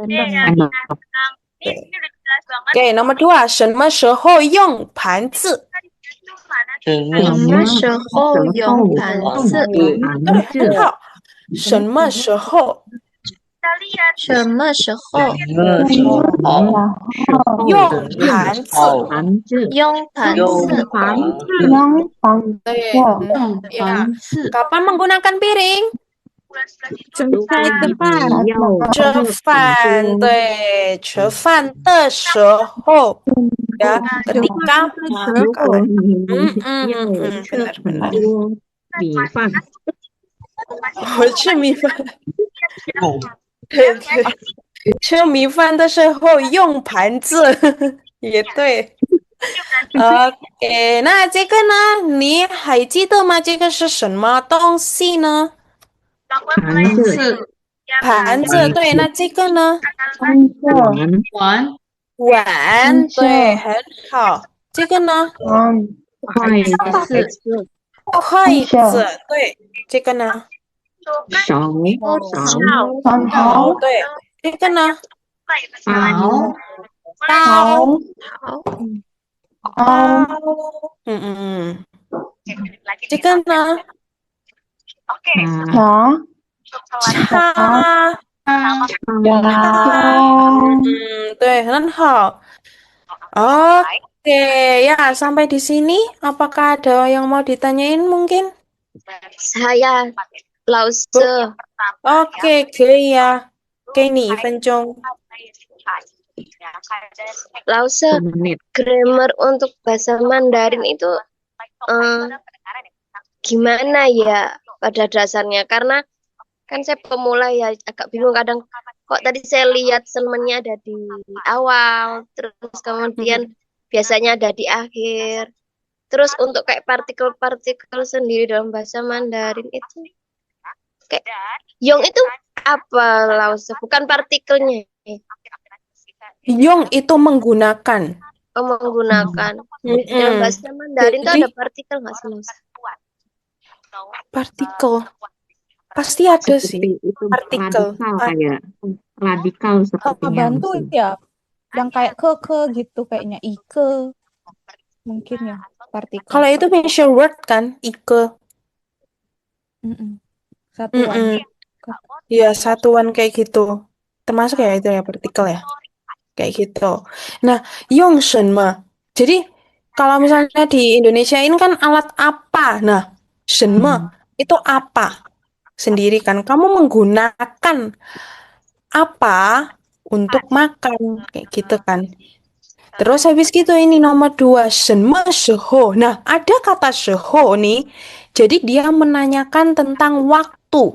sendok. Oke, nomor 2，什么时候用盘子？什么时候用盘子？盘子，很好。什么时候什么时候用盘子？盘子，用盘子？对，用盘子。 kapan menggunakan piring？ 如果你要吃饭，对，吃饭的时候ya ketika如果 makan。你要吃 benar 很 benar。多米饭，我吃米饭，对对，吃米饭的时候用盘子，也对。OK，那这个呢？你还记得吗？这个是什么东西呢？盘子，是盘子，对。那这个呢？碗，碗碗，对，很好。这个呢？筷子，筷子，对。这个呢？勺，好，对。这个呢？勺刀，好，这个呢？叉，对，很好。Oke, ya sampai di sini. Apakah ada yang mau ditanyain mungkin? saya 老师， Oke, 可以呀，给你1分钟。老师 menit. grammar untuk bahasa Mandarin itu gimana ya pada dasarnya? Karena kan saya pemula ya agak bingung kadang kok tadi saya lihat semennya ada di awal, terus kemudian biasanya ada di akhir. Terus untuk kayak partikel-partikel sendiri dalam bahasa Mandarin itu Kayak Yong itu apa Lause? Bukan partikelnya. Yong itu menggunakan. Oh, menggunakan. Dalam Mm-mm. bahasa Mandarin tuh Jadi ada partikel nggak sih, Lause? partikel pasti ada sih Seperti itu partikel. radikal kayak radikal sepertinya Bantu Lause. ya, yang kayak ke gitu kayaknya ike mungkin ya partikel. Kalau itu measure word kan, Ike. Satuan. Mm-mm. Ya, satuan kayak gitu. Termasuk ya itu ya partikel ya. Kayak gitu. Nah, Yongshenme. Jadi kalau misalnya di Indonesia ini kan alat apa? Nah, shenme itu apa? Sendiri kan. Kamu menggunakan apa untuk makan kayak gitu kan. Terus habis gitu ini nomor 2, shenme sheho. Nah, ada kata sheho nih. Jadi dia menanyakan tentang waktu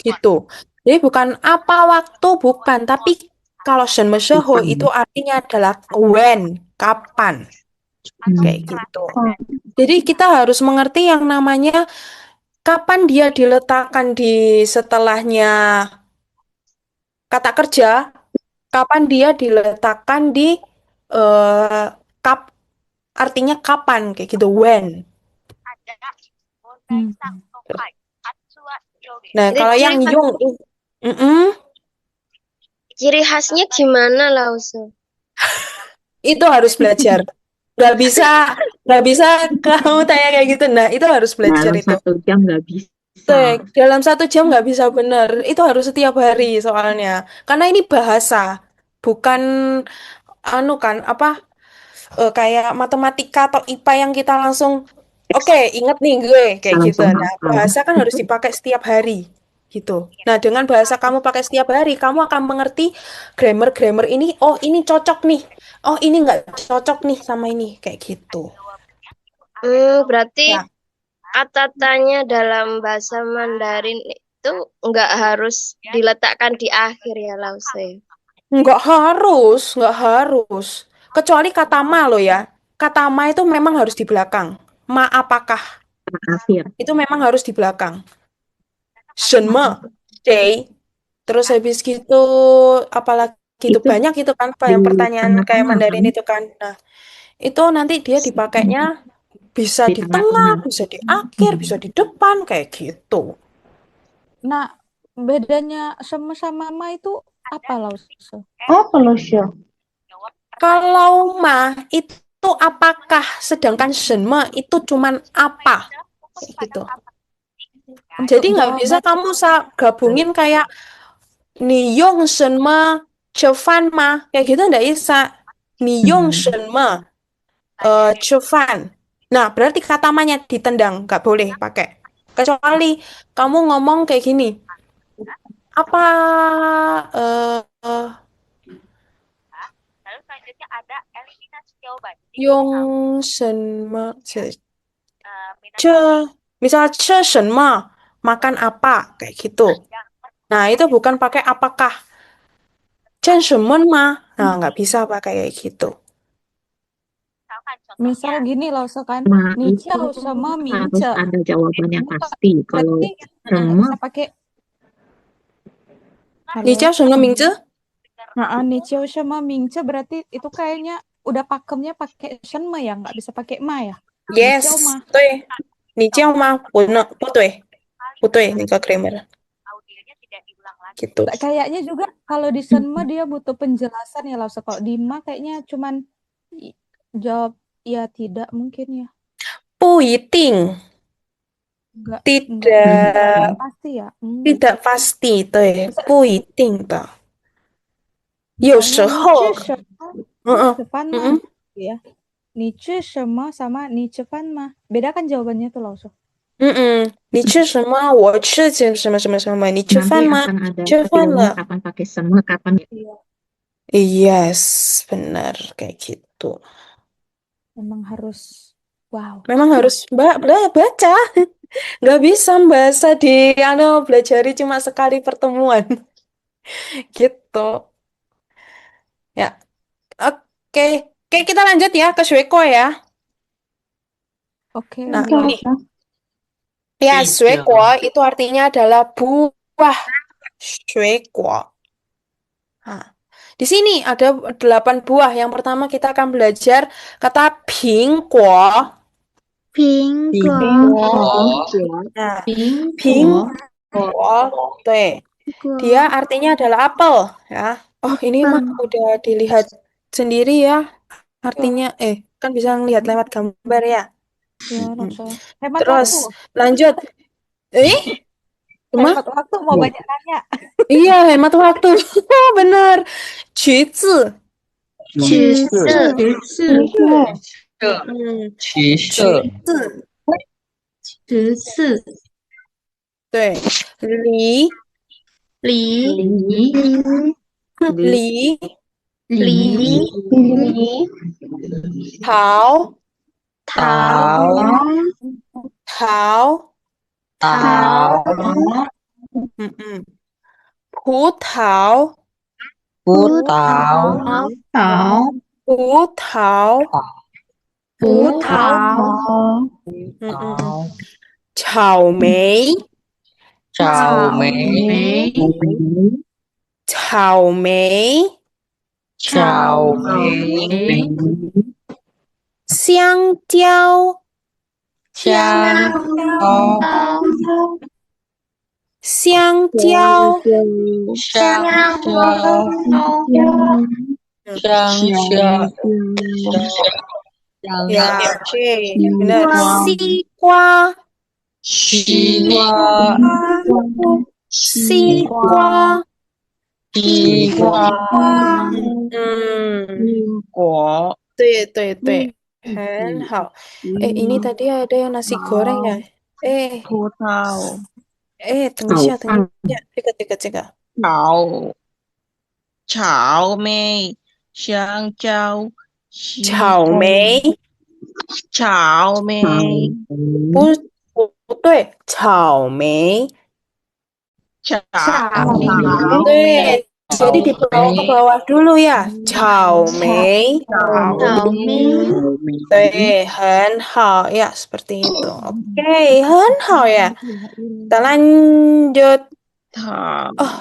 gitu. Jadi bukan apa waktu, bukan. Tapi kalau shenme sheho itu artinya adalah when, kapan. Kayak gitu. Jadi kita harus mengerti yang namanya kapan dia diletakkan di setelahnya kata kerja, kapan dia diletakkan di eh, kap artinya kapan kayak gitu when. Nah, Jadi kalau ciri yang khas- yung ciri khasnya gimana Lause? itu harus belajar. Nggak bisa kamu tanya kayak gitu. Nah, itu harus belajar Dalam itu. 1 jam nggak bisa. Dalam 1 jam nggak bisa bener. Itu harus setiap hari soalnya. Karena ini bahasa, bukan anu kan apa kayak matematika atau IPA yang kita langsung oke inget nih gue kayak gitu. Langsung Nah, hafal. bahasa kan harus dipakai setiap hari gitu. Nah, dengan bahasa kamu pakai setiap hari, kamu akan mengerti grammar-grammar ini. Oh, ini cocok nih. Oh, ini nggak cocok nih sama ini kayak gitu. Berarti Ya. kata-katanya dalam bahasa Mandarin itu nggak harus diletakkan di akhir ya Lause. Nggak harus. Kecuali kata ma lo ya. Kata ma itu memang harus di belakang. Ma apakah? Akhir. Itu memang harus di belakang. Shenme, day. Terus habis gitu, apalagi itu Itu banyak itu kan di pertanyaan kayak tengah-tengah Mandarin kan? itu kan. Nah, itu nanti dia dipakainya bisa Di di tengah, tengah-tengah. bisa di akhir, bisa di depan kayak gitu. Nah, bedanya sama ma itu apa Lause? Apa lo show? Kalau ma itu apakah, sedangkan shenme itu cuman apa gitu. Jadi nggak bisa kamu gabungin kayak Niyong Shenme Chefan ma kayak gitu nggak bisa. Niyong Shenme Chefan. Nah, berarti kata manya ditendang, nggak boleh pakai. Kecuali kamu ngomong kayak gini. Apa eh Yong Shenme Ce misal Ce Shenme makan apa kayak gitu. Nah, itu bukan pakai apakah. Chen Shenmen ma. Nah, nggak bisa pakai kayak gitu. Misal gini Lause kan, Ma ni itu ciao sama harus mince. ada jawabannya Itu pasti. Kalau berarti semua bisa pakai Ni halo. Jiao Shenme Mingzhe? Nah, ni ciao sama mince berarti itu kayaknya udah pakemnya pakai shenme ya, nggak bisa pakai ma ya. Ni Yes, ciao ma. 对，你叫吗？不对，那个 grammar gitu. Kayaknya juga kalau di shenme dia butuh penjelasan ya Lause. Kalau di ma kayaknya cuman jawab ya tidak mungkin ya. 不一定， Enggak tidak pasti ya. tidak pasti，对， Bisa 不一定的。有时 misalnya 候， cepan mah 嗯 ya. Ni sama sama ni cepan mah. Beda kan jawabannya tuh Lause. 你吃什么？我吃什么什么什么？你吃 nanti 饭吗？ akan ada 吃饭 kategorinya 了。 kapan pakai semua, kapan Yes, benar kayak gitu. Memang harus wow. Memang harus baca. Nggak bisa bahasa di belajari cuma sekali pertemuan. Gitu. Ya. Oke. Oke, kita lanjut ya ke Shweko ya. Oke. Nah, Oke, ini Lause. Ya, 水果 suekuo itu artinya adalah buah. Suekuo. Nah, di sini ada 8 buah. Yang pertama kita akan belajar kata pingguo. 苹苹果，果 Nah, 苹果， pingguo. Dia artinya adalah apel, ya. Oh, ini mah udah dilihat sendiri ya. Artinya, kan bisa ngelihat lewat gambar ya. Ya, Mm-mm. Rosa. Hemat Terus waktu. lanjut. Cuma Hemat waktu mau banyak nanya. iya hemat waktu. Benar. Cuci. 橘色橘色，橘色橘色，对，梨梨梨梨桃桃桃，桃葡萄葡萄桃葡萄，葡萄草莓草莓莓草莓，草莓香蕉香蕉香蕉，香蕉香蕉呀，对，benar，西瓜西瓜西瓜，西瓜果对对对，很好。ini tadi ada yang nasi goreng ya? 葡萄等一下，这个，草莓香蕉草莓草莓不对，草莓，草对，jadi dibawa ke bawah dulu ya，草莓，草莓，对，很好呀，seperti itu. Oke, 很好ya. Kita lanjut. Oh,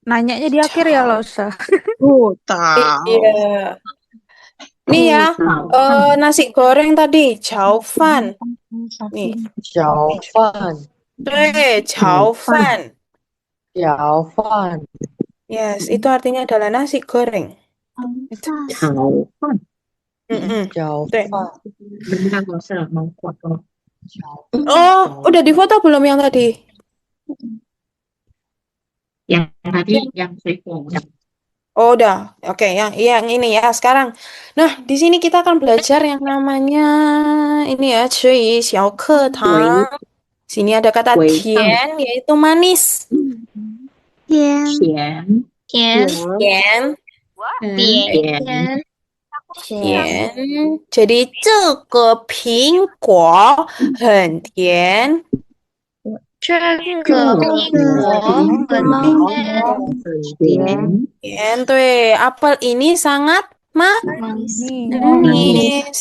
Nanyanya di akhir ya, Rosa. 葡萄 iya. Nih ya, nasi goreng tadi, 炒饭. Nih, 小饭对，炒饭. 小饭 Yes, itu artinya adalah nasi goreng. Itu. 炒饭， 小 对。饭 benar nggak usah mau foto. Oh, udah difoto belum yang tadi? Yang tadi yang seiko udah. Oh, udah. Oke, yang ini ya sekarang. Nah, di sini kita akan belajar yang namanya ini ya, cuy, xiao ke tang. Sini ada kata Wei tian, yaitu manis. 甜甜 Tian, 甜 tian. Jadi 这个苹果很甜。这个苹果很甜， Tian, 对, apel ini sangat manis.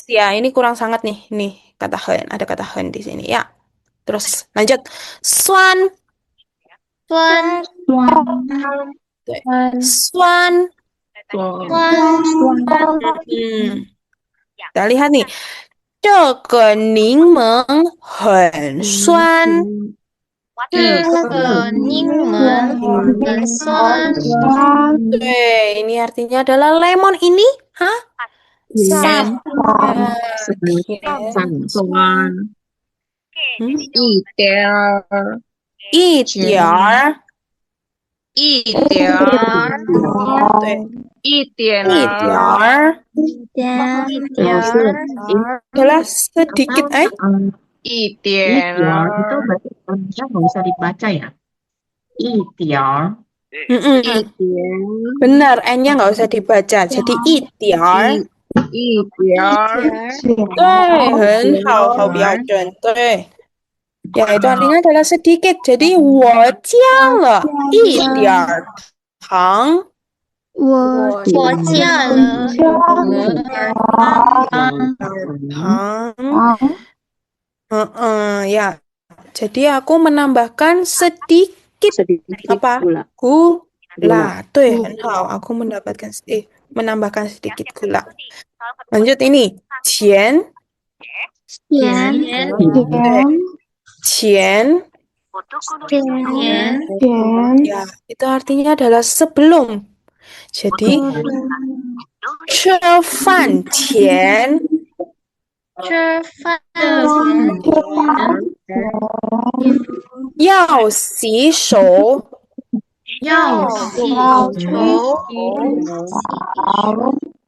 Ya, ini kurang sangat nih. Nih, kata hen, ada kata hen di sini ya. Terus lanjut. Suan, 酸 suan. kita lihat nih. 这个柠檬很酸。这个柠檬很酸， ini artinya adalah lemon ini, Sam. Santuan 一点儿一点儿，一点儿对，一点一点儿 adalah sedikit, 一 itu 点儿 bahasa Indonesia nggak bisa dibaca ya. Itiar. Benar, n-nya nggak usah dibaca, jadi 一点儿。一点儿对，很好，好标准，对。Ya, itu artinya adalah sedikit. Jadi, 我加了一点儿糖。我加了糖。ya. Jadi aku menambahkan sedikit sedikit apa? gula. Gula. Tuh ya, aku menambahkan sedikit gula. Lanjut ini. Cian. Yen, Cian. yen, Ya, itu artinya adalah sebelum. Jadi, 吃饭前吃饭前要洗手。要洗手。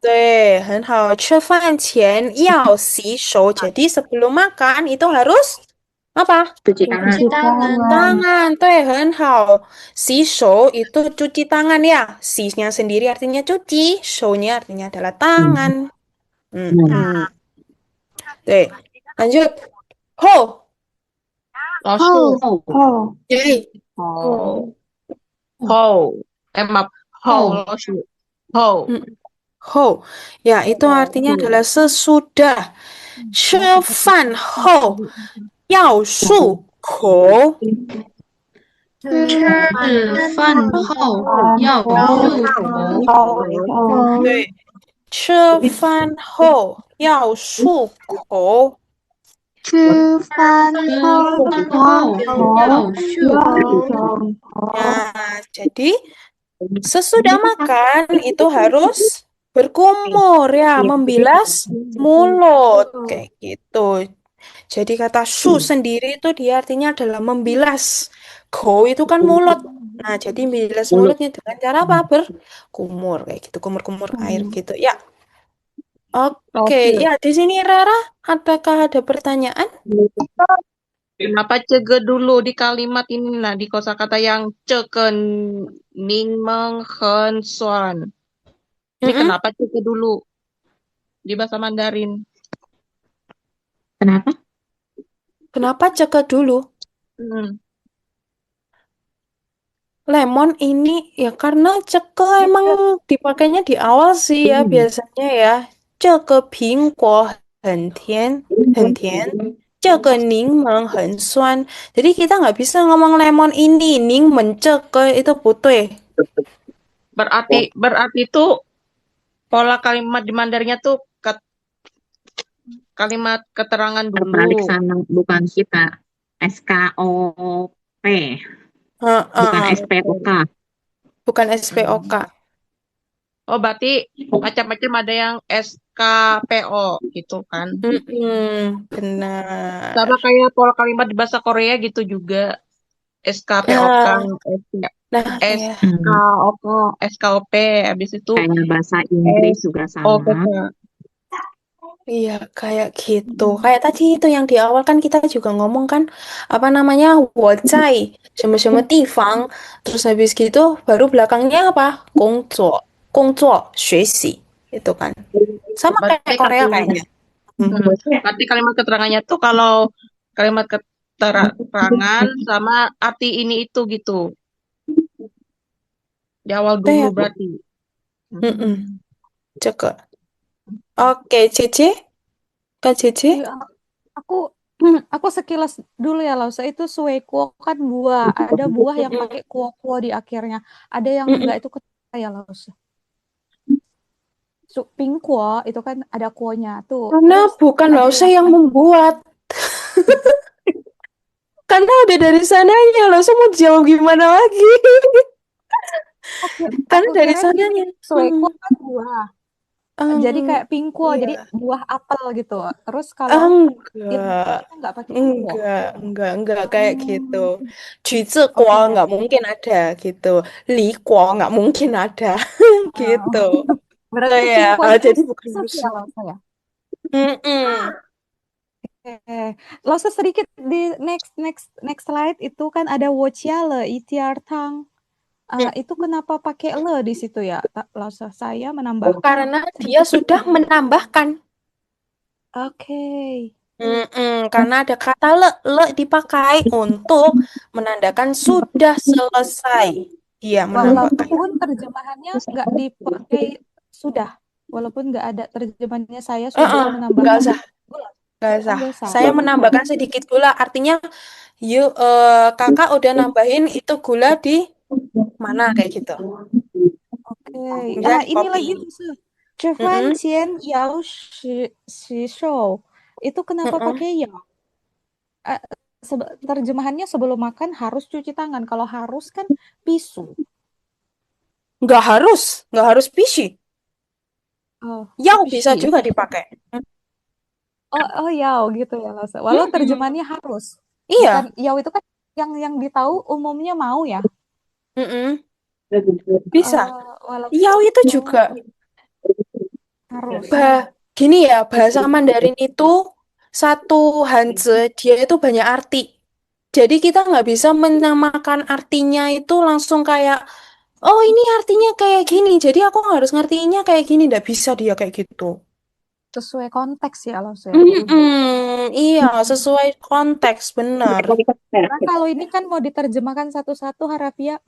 对，很好。吃饭前要洗手，jadi sebelum makan itu harus apa? Cuci tangan. Cuci tangan. Tangan, 对，很好。洗手 itu cuci tangan ya. Si-nya sendiri artinya cuci, 手-nya artinya adalah tangan. Hmm. 对，lanjut. Ho. 老师，Jadi, 老师，后， ho. Ya, itu artinya adalah sesudah. 吃饭后要漱口。吃饭后要漱口。对，吃饭后要漱口。吃饭后要漱口。 Nah, jadi sesudah makan itu harus berkumur ya, membilas mulut kayak gitu. Jadi kata su sendiri itu dia artinya adalah membilas. Go itu kan mulut. Nah, jadi membilas mulutnya dengan cara apa? Berkumur kayak gitu, kumur-kumur air gitu. Ya. Oke, ya di sini Rara, apakah ada pertanyaan? Kenapa cege dulu di kalimat ini, nah di kosakata yang ceken ning meng hen suan. Ini kenapa cege dulu di bahasa Mandarin? Kenapa? Kenapa cekek dulu? Lemon ini ya karena ceke emang dipakainya di awal sih ya biasanya ya. Ceke pingguo hen tian, hen tian. Ceke ningmen hen suan. Jadi kita nggak bisa ngomong lemon ini ningmen ceke itu putih. Berarti itu pola kalimat di Mandarinnya tuh kalimat keterangan dulu. Terbalik sana, bukan kita. SKOP. Bukan SPOK. Bukan SPOK. Oh, berarti macam-macam ada yang SKPO gitu kan? Benar. Sama kayak pola kalimat di bahasa Korea gitu juga. SKPOK, iya. SKOK, SKOP, habis itu Kayak bahasa Inggris juga sama. Iya, kayak gitu. Kayak tadi itu yang di awal kan kita juga ngomong kan, apa namanya, 我在什么什么地方, terus habis gitu baru belakangnya apa? 工作,学习, itu kan. Sama kayak Korea kayaknya. Berarti kalimat keterangannya tuh kalau kalimat keterangan sama arti ini itu gitu. Di awal dulu berarti. Cek. Oke, Cici? Kak Cici? Aku sekilas dulu ya, Lausa. Itu suekuo kan buah. Ada buah yang pakai kuo-kuo di akhirnya. Ada yang enggak, itu kata ya, Lausa. Pingkuo itu kan ada kuonya tuh. Karena bukan Lausa yang membuat. Karena udah dari sananya, Lausa mau jawab gimana lagi? Karena dari sananya. Suekuo kan buah. Jadi kayak pingkuo, jadi buah apel gitu. Terus kalau enggak pakai kuo. Enggak kayak gitu. Cuizi kuo nggak mungkin ada gitu. Li kuo nggak mungkin ada gitu. Berarti ya, jadi bukan ya, Lausa ya. Lausa sedikit di next slide itu kan ada wochiale itiar tang. Itu kenapa pakai le di situ ya? Lausa, saya menambahkan. Karena dia sudah menambahkan. Oke. Karena ada kata le dipakai untuk menandakan sudah selesai. Dia menambahkan. Walaupun terjemahannya nggak dipakai sudah. Walaupun nggak ada terjemahannya, saya sudah menambahkan. Nggak usah. Saya menambahkan sedikit gula. Artinya Yuk, kakak udah nambahin itu gula di mana kayak gitu. Oke. Misal Ah, di ini kopi. lagi Luse. 吃饭 Mm-mm, 前要洗手. Itu kenapa mm-mm. pakai ya? Eh, terjemahannya sebelum makan harus cuci tangan. Kalau harus kan pisu. Nggak harus bisi. Oh, Yang bisa pishi. juga dipakai. Oh ya gitu ya Lause. Walau Mm-mm. terjemahannya harus. Bukan Iya, ya itu kan yang ditahu umumnya mau ya. mm-mm. Bisa. Walau Yao itu oh, juga. harus. Gini ya, bahasa Mandarin itu satu hanzi, dia itu banyak arti. Jadi kita nggak bisa menyamakan artinya itu langsung kayak, oh ini artinya kayak gini, jadi aku harus ngertiinnya kayak gini. Nggak bisa dia kayak gitu. Sesuai konteks ya Lause. Iya, sesuai konteks, benar. Karena kalau ini kan mau diterjemahkan satu-satu harafiah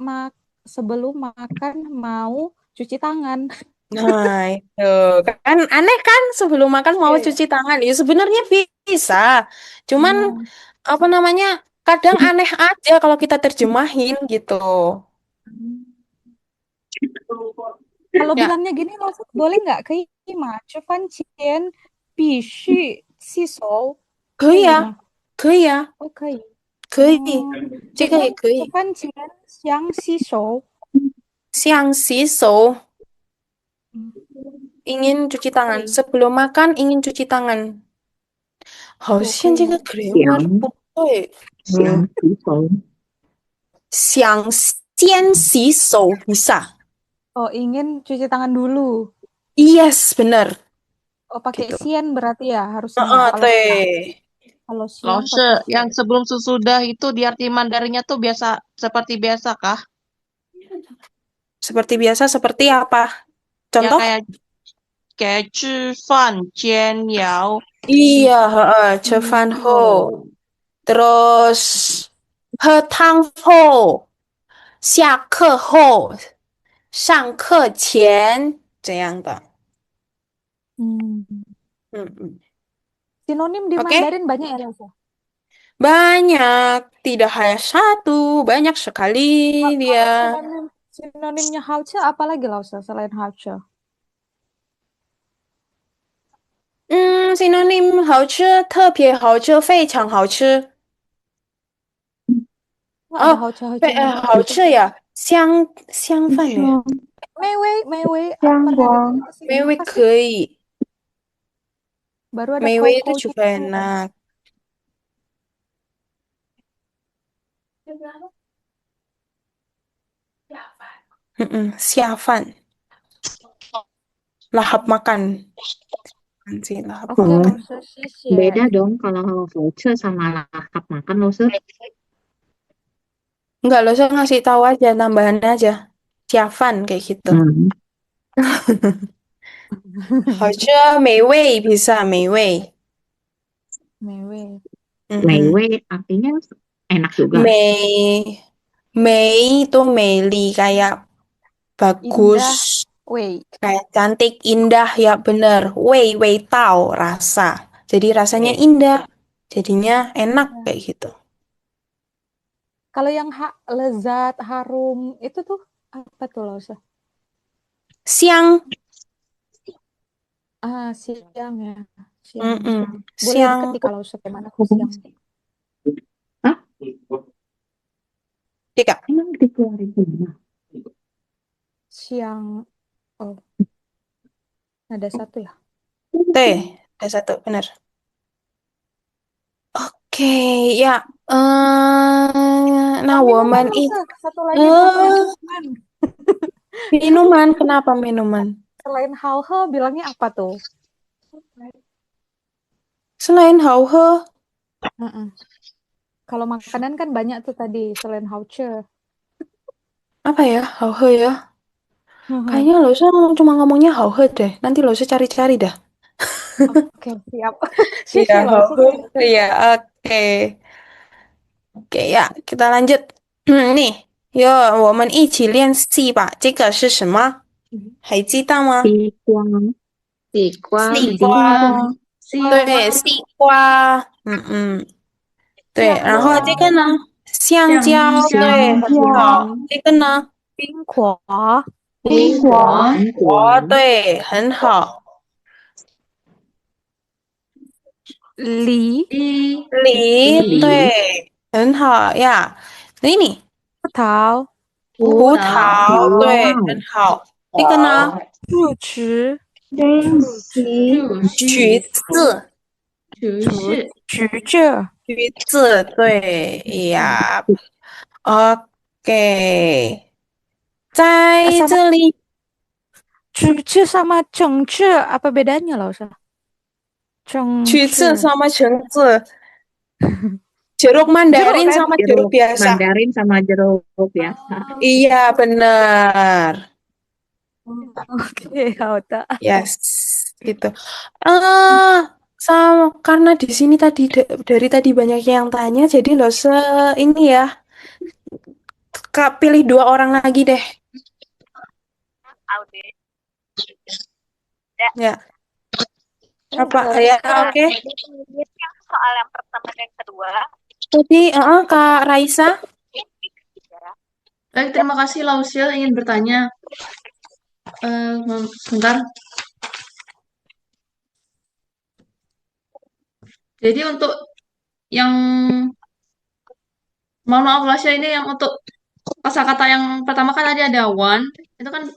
sebelum makan mau cuci tangan. Nah, itu kan aneh kan sebelum makan mau Iya, iya. cuci tangan. Ya sebenarnya bisa. Cuman Hmm. apa namanya? Kadang aneh aja kalau kita terjemahin gitu. Kalau Ya, bilangnya gini loh, boleh nggak? Kima, 吃饭前必须洗手，可以可以啊，吗？可以啊，哦，可以。可以，这个也可吃以。饭前想洗手。想洗手 嗯，ingin cuci 可 tangan. 以，Sebelum makan ingin cuci tangan. 好可以吗？像这个 grammar 不对。想洗手，想先洗手 bisa. Oh, ingin cuci tangan dulu. Yes, benar. Oh, pakai Gitu. sian berarti ya harusnya ya. Heeh, Kalau siang, teh. kalau siang Lause, pakai yang sian. sebelum sesudah itu di arti Mandarinnya tuh biasa seperti biasa kah? Seperti biasa, seperti apa? Ya Contoh? kayak kayak 吃饭煎药 Iya, heeh, 吃饭后. Oh. Terus 喝汤后,下课后,上课前这样的。Hmm. Mm-mm. Sinonim di Oke, Mandarin banyak ya, Lasa? banyak, tidak hanya satu, banyak sekali dia. Kalau sinonimnya hao-ce apa lagi, Lasa, selain hao-ce? Sinonim 好吃，特别好吃，非常好吃。Oh, ada 哦，hao-ce-hao-ce-nya juga. 好吃呀，香饭的，香 Mei-wei,香 pernah dengar 光 nggak sih? 美味 Apa sih? 可以，Baru ada 美味itu koko juga juga. enak. Siafan, lahap makan. Sih, lahap Oke, Oh, makan. Lasa, xie. beda dong kalau voucher sama lahap makan Lause. Enggak, lo saya ngasih tahu aja, tambahan aja. Siafan kayak gitu. Hmm. 好吃，美味 bisa 美味。Mei-wei. Meiwei artinya enak juga. Mei, Mei itu Mei kayak bagus, Indah. Wei. kayak cantik, indah ya bener. Wei, wei tau rasa. Jadi rasanya Oke. indah, jadinya enak kayak gitu. Kalau yang lezat, harum, itu tuh apa tuh, Lasa? Siang, Ah, siang ya. Siang. Boleh siang. diketik kalau bagaimana tuh siang. Hah? Tiga. Emang dikeluarin semua? Siang. Oh, ada satu ya. T, ada satu, bener. Oke, ya. Nah, Yang minuman, woman Lasa. Satu lagi namanya eh minuman. minuman, kenapa minuman? Selain hal-hal bilangnya apa tuh? Selain hauhe, Heeh. Kalau makanan kan banyak tuh tadi selain hauce. apa ya? Hauhe ya. Kayaknya lo cuma ngomongnya hauhe deh. Nanti lo cari-cari dah. Oke, siap. Iya, Sisi loh, hauhe. saya Iya, oke. Oke, ya, kita lanjut. Nih, 有我们一起练习吧。这个是什么？还记得吗？Sikuang, 西瓜，西西瓜，瓜，光西瓜，对，西瓜。对，然后这个呢，香蕉，对，很好，这个呢，冰果、冰果、苹果、对，很好，梨、梨，对，很好呀，ini 葡萄、葡萄，对，很好，这个呢，树枝、橘子，橘子、橘子，对呀，OK，在这里，橘子sama cengce apa bedanya loh? 橘子 Cengce. sama 橙子jeruk Jeruk mandarin kan? sama jeruk jeruk biasa. mandarin sama jeruk biasa. Iya, benar. Oke, Auta. Yes, gitu. Sama karena di sini tadi dari tadi banyak yang tanya, jadi lo ini ya, Kak pilih 2 orang lagi deh. Ya, apa ya? Oke. Soal yang pertama dan kedua. Jadi, Kak Raisa. Baik, terima kasih Lausil ingin bertanya. Sebentar. Jadi untuk yang mohon maaf Lausil ini yang untuk kosakata yang pertama kan tadi ada one, itu kan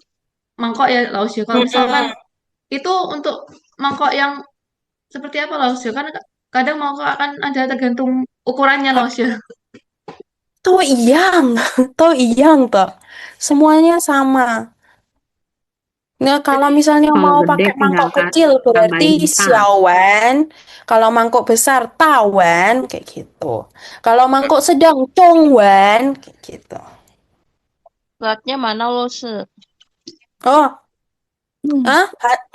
mangkok ya Lausil. Kalau misalkan itu untuk mangkok yang seperti apa Lausil? Kan kadang mangkok akan ada tergantung ukurannya Lausil. Tuh iyang, tuh iyang toh. Semuanya sama. Nah, kalau misalnya Kalau mau gede pakai tinggal mangkok kecil berarti tambahin 4. xiaowan. Kalau mangkok besar tawan kayak gitu. Kalau mangkok sedang dongwan kayak gitu. Beratnya mana lo se? Oh,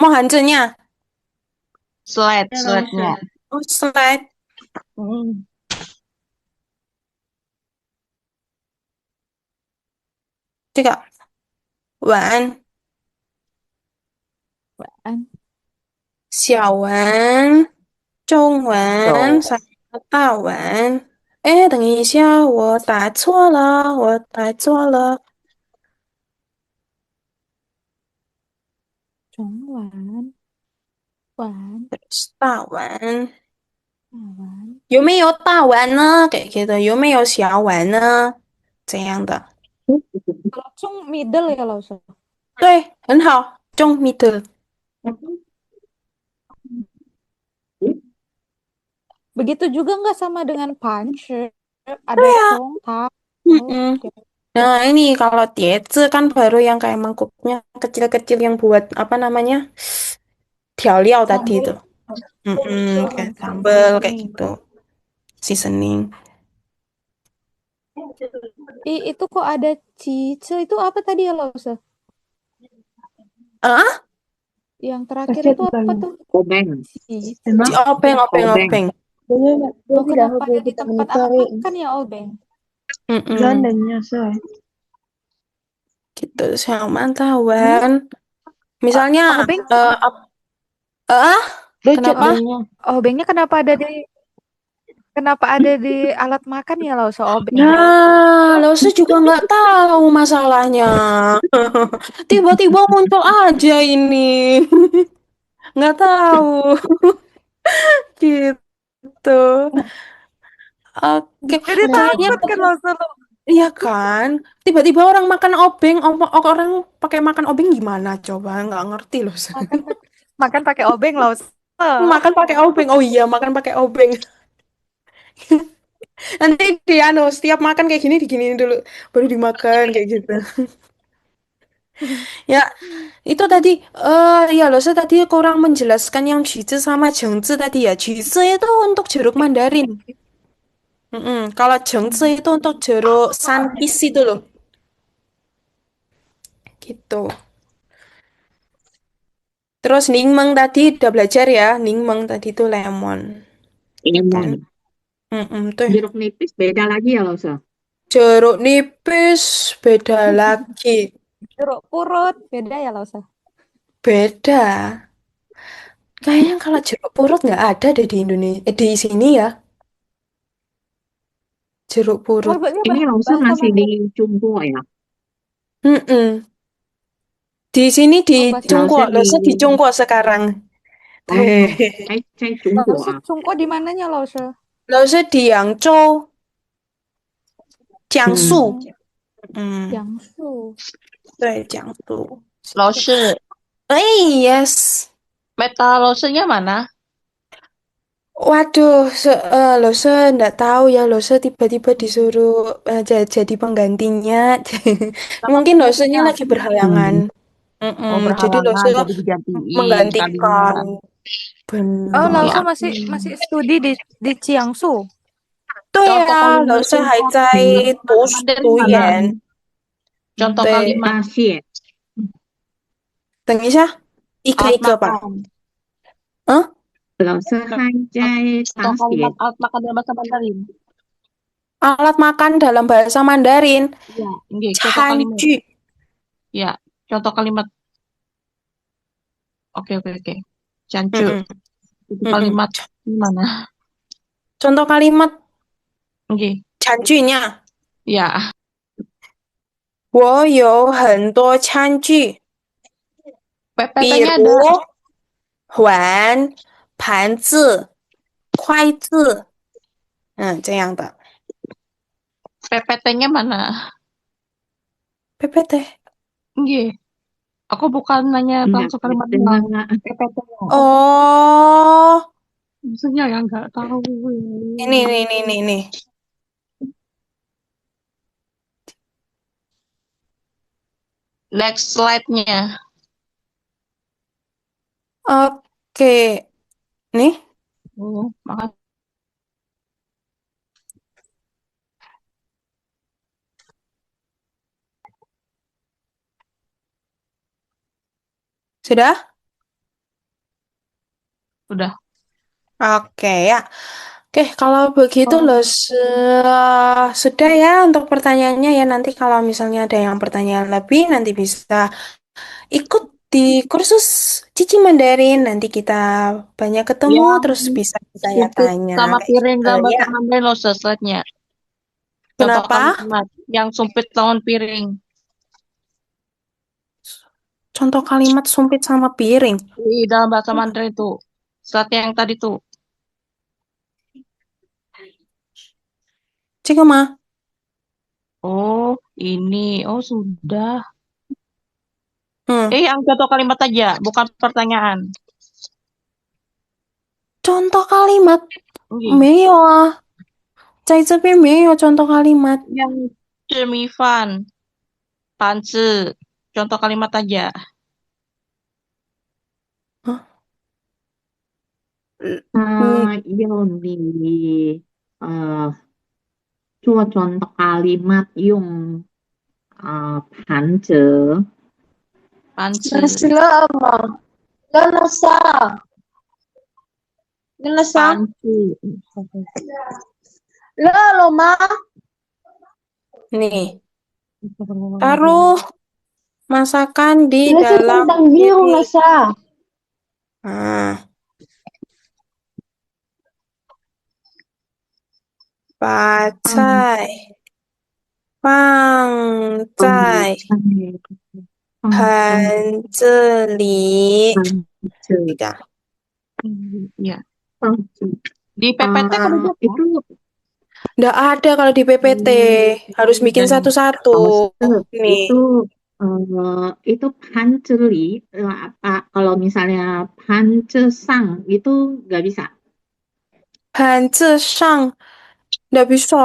mau hanzenya? Slide, Ya, slide-nya. Oh, slide. Tiga. Wan, 晚安。小文、中文、大文。哎，等一下，我打错了，我打错了。中文、晚大文。安。有没有大碗呢？给的有没有小碗呢？这样的， Kalau cung middle ya Lausil. 对，很好，中 middle。 Begitu juga nggak sama dengan punch? Ada对啊， cong, tak. mm-mm. Nah ini kalau dieze kan baru yang kayak mangkuknya kecil-kecil yang buat apa namanya 调料 tadi itu, kayak sambal kayak gitu, seasoning. Itu kok ada cice itu apa tadi ya Lausil? Ah, Yang terakhir itu apa tuh? Obeng. Cice. openg. Oh, kenapa ada di tempat anak makan ya Obeng? Seandainya saya. Gitu, Salman tawan. Misalnya, Obeng, kenapa? Obengnya kenapa ada di alat makan ya Lausil Obeng? Nah, lo juga nggak tahu masalahnya. Tiba-tiba muncul aja ini. Nggak tahu. Gitu. Oke. Jadi Kayaknya takut kan Lausil. iya kan? Tiba-tiba orang makan obeng, orang pakai makan obeng gimana coba? Nggak ngerti loh. Makan pakai obeng Lausil. Makan pakai obeng. Oh iya, makan pakai obeng. Nanti setiap makan kayak gini diginiin dulu, baru dimakan kayak gitu. Ya, itu tadi, ya loh, saya tadi kurang menjelaskan yang jizi sama jengzi tadi ya. Jizi itu untuk jeruk mandarin. Kalau jengzi itu untuk jeruk sankis itu loh. Gitu. Terus ningmeng tadi udah belajar ya. Ningmeng tadi itu lemon. Kan? Tuh. Jeruk nipis beda lagi ya Lausil. Jeruk nipis beda lagi. Jeruk purut beda ya Lausil. Beda. Kayaknya kalau jeruk purut nggak ada deh di Indonesia, di sini ya. Jeruk purut. Maksudnya Ini lause bahasa masih di Mandarin. Cungko ya. Mm-mm. Di sini di Oh, bahasa Cungko, Lause di Lose di Cungko sekarang. oh, cai Cungko Lause Cungko di mananya Lause? Lose di Yangzhou, Jiangsu. Hmm, 嗯， Jiangsu. 对，江苏。老师 哎，yes。 meta lose-nya mana? Waduh, Lose nggak tahu ya, Lose tiba-tiba disuruh jadi penggantinya. Sama Mungkin Losenya penggantinya. lagi berhalangan. Oh, Jadi Lose berhalangan jadi digantiin menggantikan. kalimat. Oh, Oh, Benar. Lause ya. masih studi di Jiangsu. 对 Contoh 啊， kalimat 老师还 untuk 在 Hmm. 读 Mandarin 读 mana? 研。 Contoh 对， kalimat 大蟹，等一下，一个 alat 一个吧。 makan. 嗯，老师还在 Contoh 打 kalimat 蟹， alat makan dalam bahasa Mandarin. alat makan dalam bahasa Mandarin. Ya, nggih, contoh kalimat. 餐具。 Ya, contoh kalimat. Oke, oke, oke. Cancu. Mm-mm, Itu mm-mm. kalimat gimana? Contoh kalimat Nggih. 餐具nya， Ya, 我有很多餐具，比 PPT-nya 如 ada. 碗、盘子、筷子，这样的。 PPT-nya mana? PPT。 Nggih. Aku bukan nanya enggak langsung kalimat dengar doang. PPT-nya. Oh, Maksudnya ya nggak tahu. ini. Next slide-nya. Oke, nih. Makasih. Sudah? Udah. Oke ya. Oke, kalau begitu loh sudah ya untuk pertanyaannya ya. Nanti kalau misalnya ada yang pertanyaan lebih, nanti bisa ikut di kursus Cici Mandarin. Nanti kita banyak ketemu, Yang terus bisa sumpit tanya-tanya sama kayak piring gitu dalam ya. bahasa Mandarin loh slide-nya. Contoh Kenapa? kalimat yang sumpit lawan piring. Contoh kalimat sumpit sama piring. Di dalam bahasa Mandarin itu. Slide yang tadi tuh. Cika mah. Oh, ini. Oh, sudah. Hmm. Yang contoh kalimat aja, bukan pertanyaan. Contoh kalimat. Nggih. 没有啊，在这边没有 contoh kalimat. Yang cemifan, panci, contoh kalimat aja. Yoni, coba contoh kalimat yung panci. Panci. Selama. Ganasa. Ganasa. Panci. Lalo ma. Nih, taruh masakan di Nasa dalam tentang biru piring. nasa. Ah. Bacai. 放在盆子里。 Tiga. Ya. Di PPT kan udah kan? Itu Nggak ada kalau di PPT. Harus bikin dan satu-satu. Nih. itu panceli apa kalau misalnya pancesang itu nggak bisa. 盘子上 nggak bisa.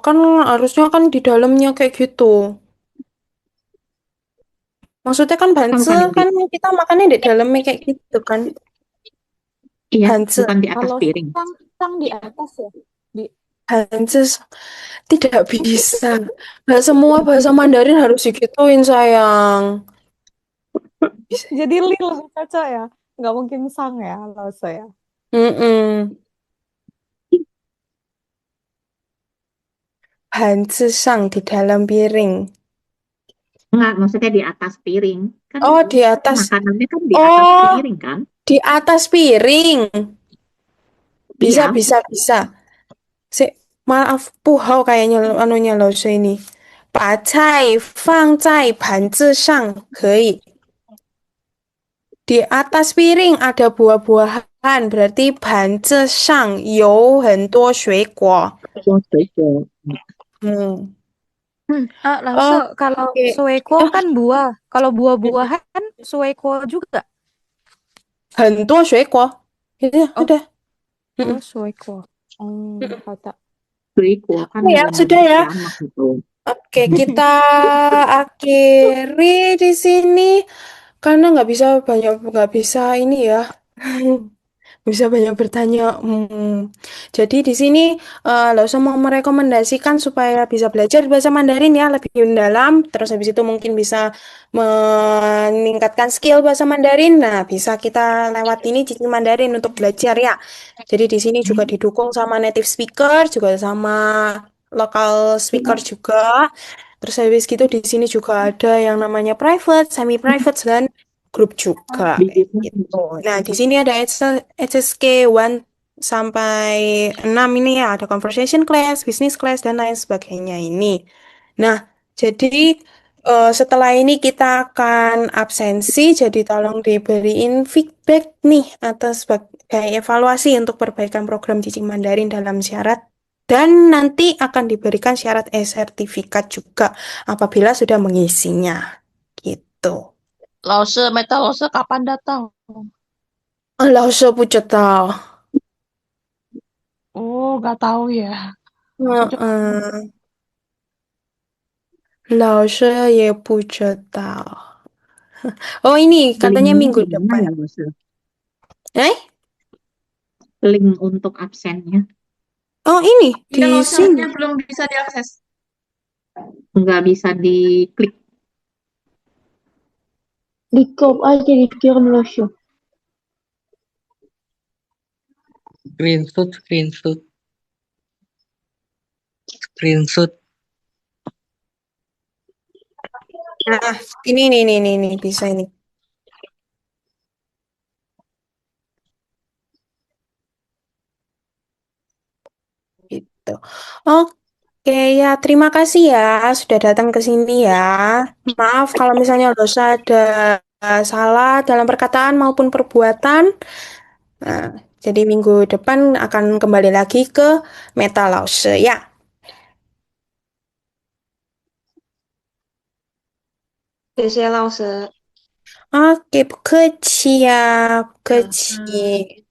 Kan harusnya kan di dalamnya kayak gitu. Maksudnya kan Bukan banse yang kan kita makannya di dalamnya kayak gitu kan. iya, Hanse. bukan di atas Kalau piring. sang di atas ya. Hanse tidak bisa. Nggak semua bahasa Mandarin harus digituin sayang. Jadi li lebih cocok ya. Nggak mungkin sang ya, Lause ya. Mm-mm. 盘子上 di dalam piring. Enggak, maksudnya di atas piring. Kan Oh, di atas. makanannya kan di atas Oh, piring kan? di atas piring. Bisa, Iya. bisa. Sik, Maaf, puhau kayaknya anunya Lause ini. 把菜放在盘子上可以. Di atas piring ada buah-buahan, berarti 盘子上有很多水果. 多水果。 Hmm. Lause, kalau Oke. sueko kan buah. Kalau buah-buahan kan sueko juga. 很多水果. Itu Oh, udah. Mm-mm. sueko. Hao tak. 水果kan Ya, sudah ya. lama gitu. Oke, kita akhiri di sini karena nggak bisa ini ya. Bisa banyak bertanya. Jadi di sini Lausa mau merekomendasikan supaya bisa belajar bahasa Mandarin ya lebih mendalam. Terus habis itu mungkin bisa meningkatkan skill bahasa Mandarin. Nah, bisa kita lewat ini Cici Mandarin untuk belajar ya. Jadi di sini juga didukung sama native speaker, juga sama local speaker juga. Terus habis gitu di sini juga ada yang namanya private, semi private dan grup juga kayak gitu. Nah, di sini ada HSK 1 sampai 6 ini ya, ada conversation class, business class dan lain sebagainya ini. Nah, jadi setelah ini kita akan absensi, jadi tolong diberiin feedback nih atas sebagai evaluasi untuk perbaikan program Cicing Mandarin dalam syarat dan nanti akan diberikan syarat e-sertifikat juga apabila sudah mengisinya. Gitu. Lause, Meta Lause kapan datang? 老师不知道， Oh, gak tahu ya. 老师也不知道。Oh ini katanya Linknya minggu di mana depan. ya, Lause? Eh? Link untuk absennya Oh ini Iya, di Lause, sini. linknya belum bisa diakses. nggak bisa diklik. Di copy aja, dikirim Losyo. Screenshot. Nah, ini bisa ini. Gitu. Oke ya, terima kasih ya sudah datang ke sini ya. Maaf kalau misalnya dosa ada salah dalam perkataan maupun perbuatan. Nah, jadi minggu depan akan kembali lagi ke Meta Lause ya. 谢谢老师。 Oke, 不客气呀，不客气。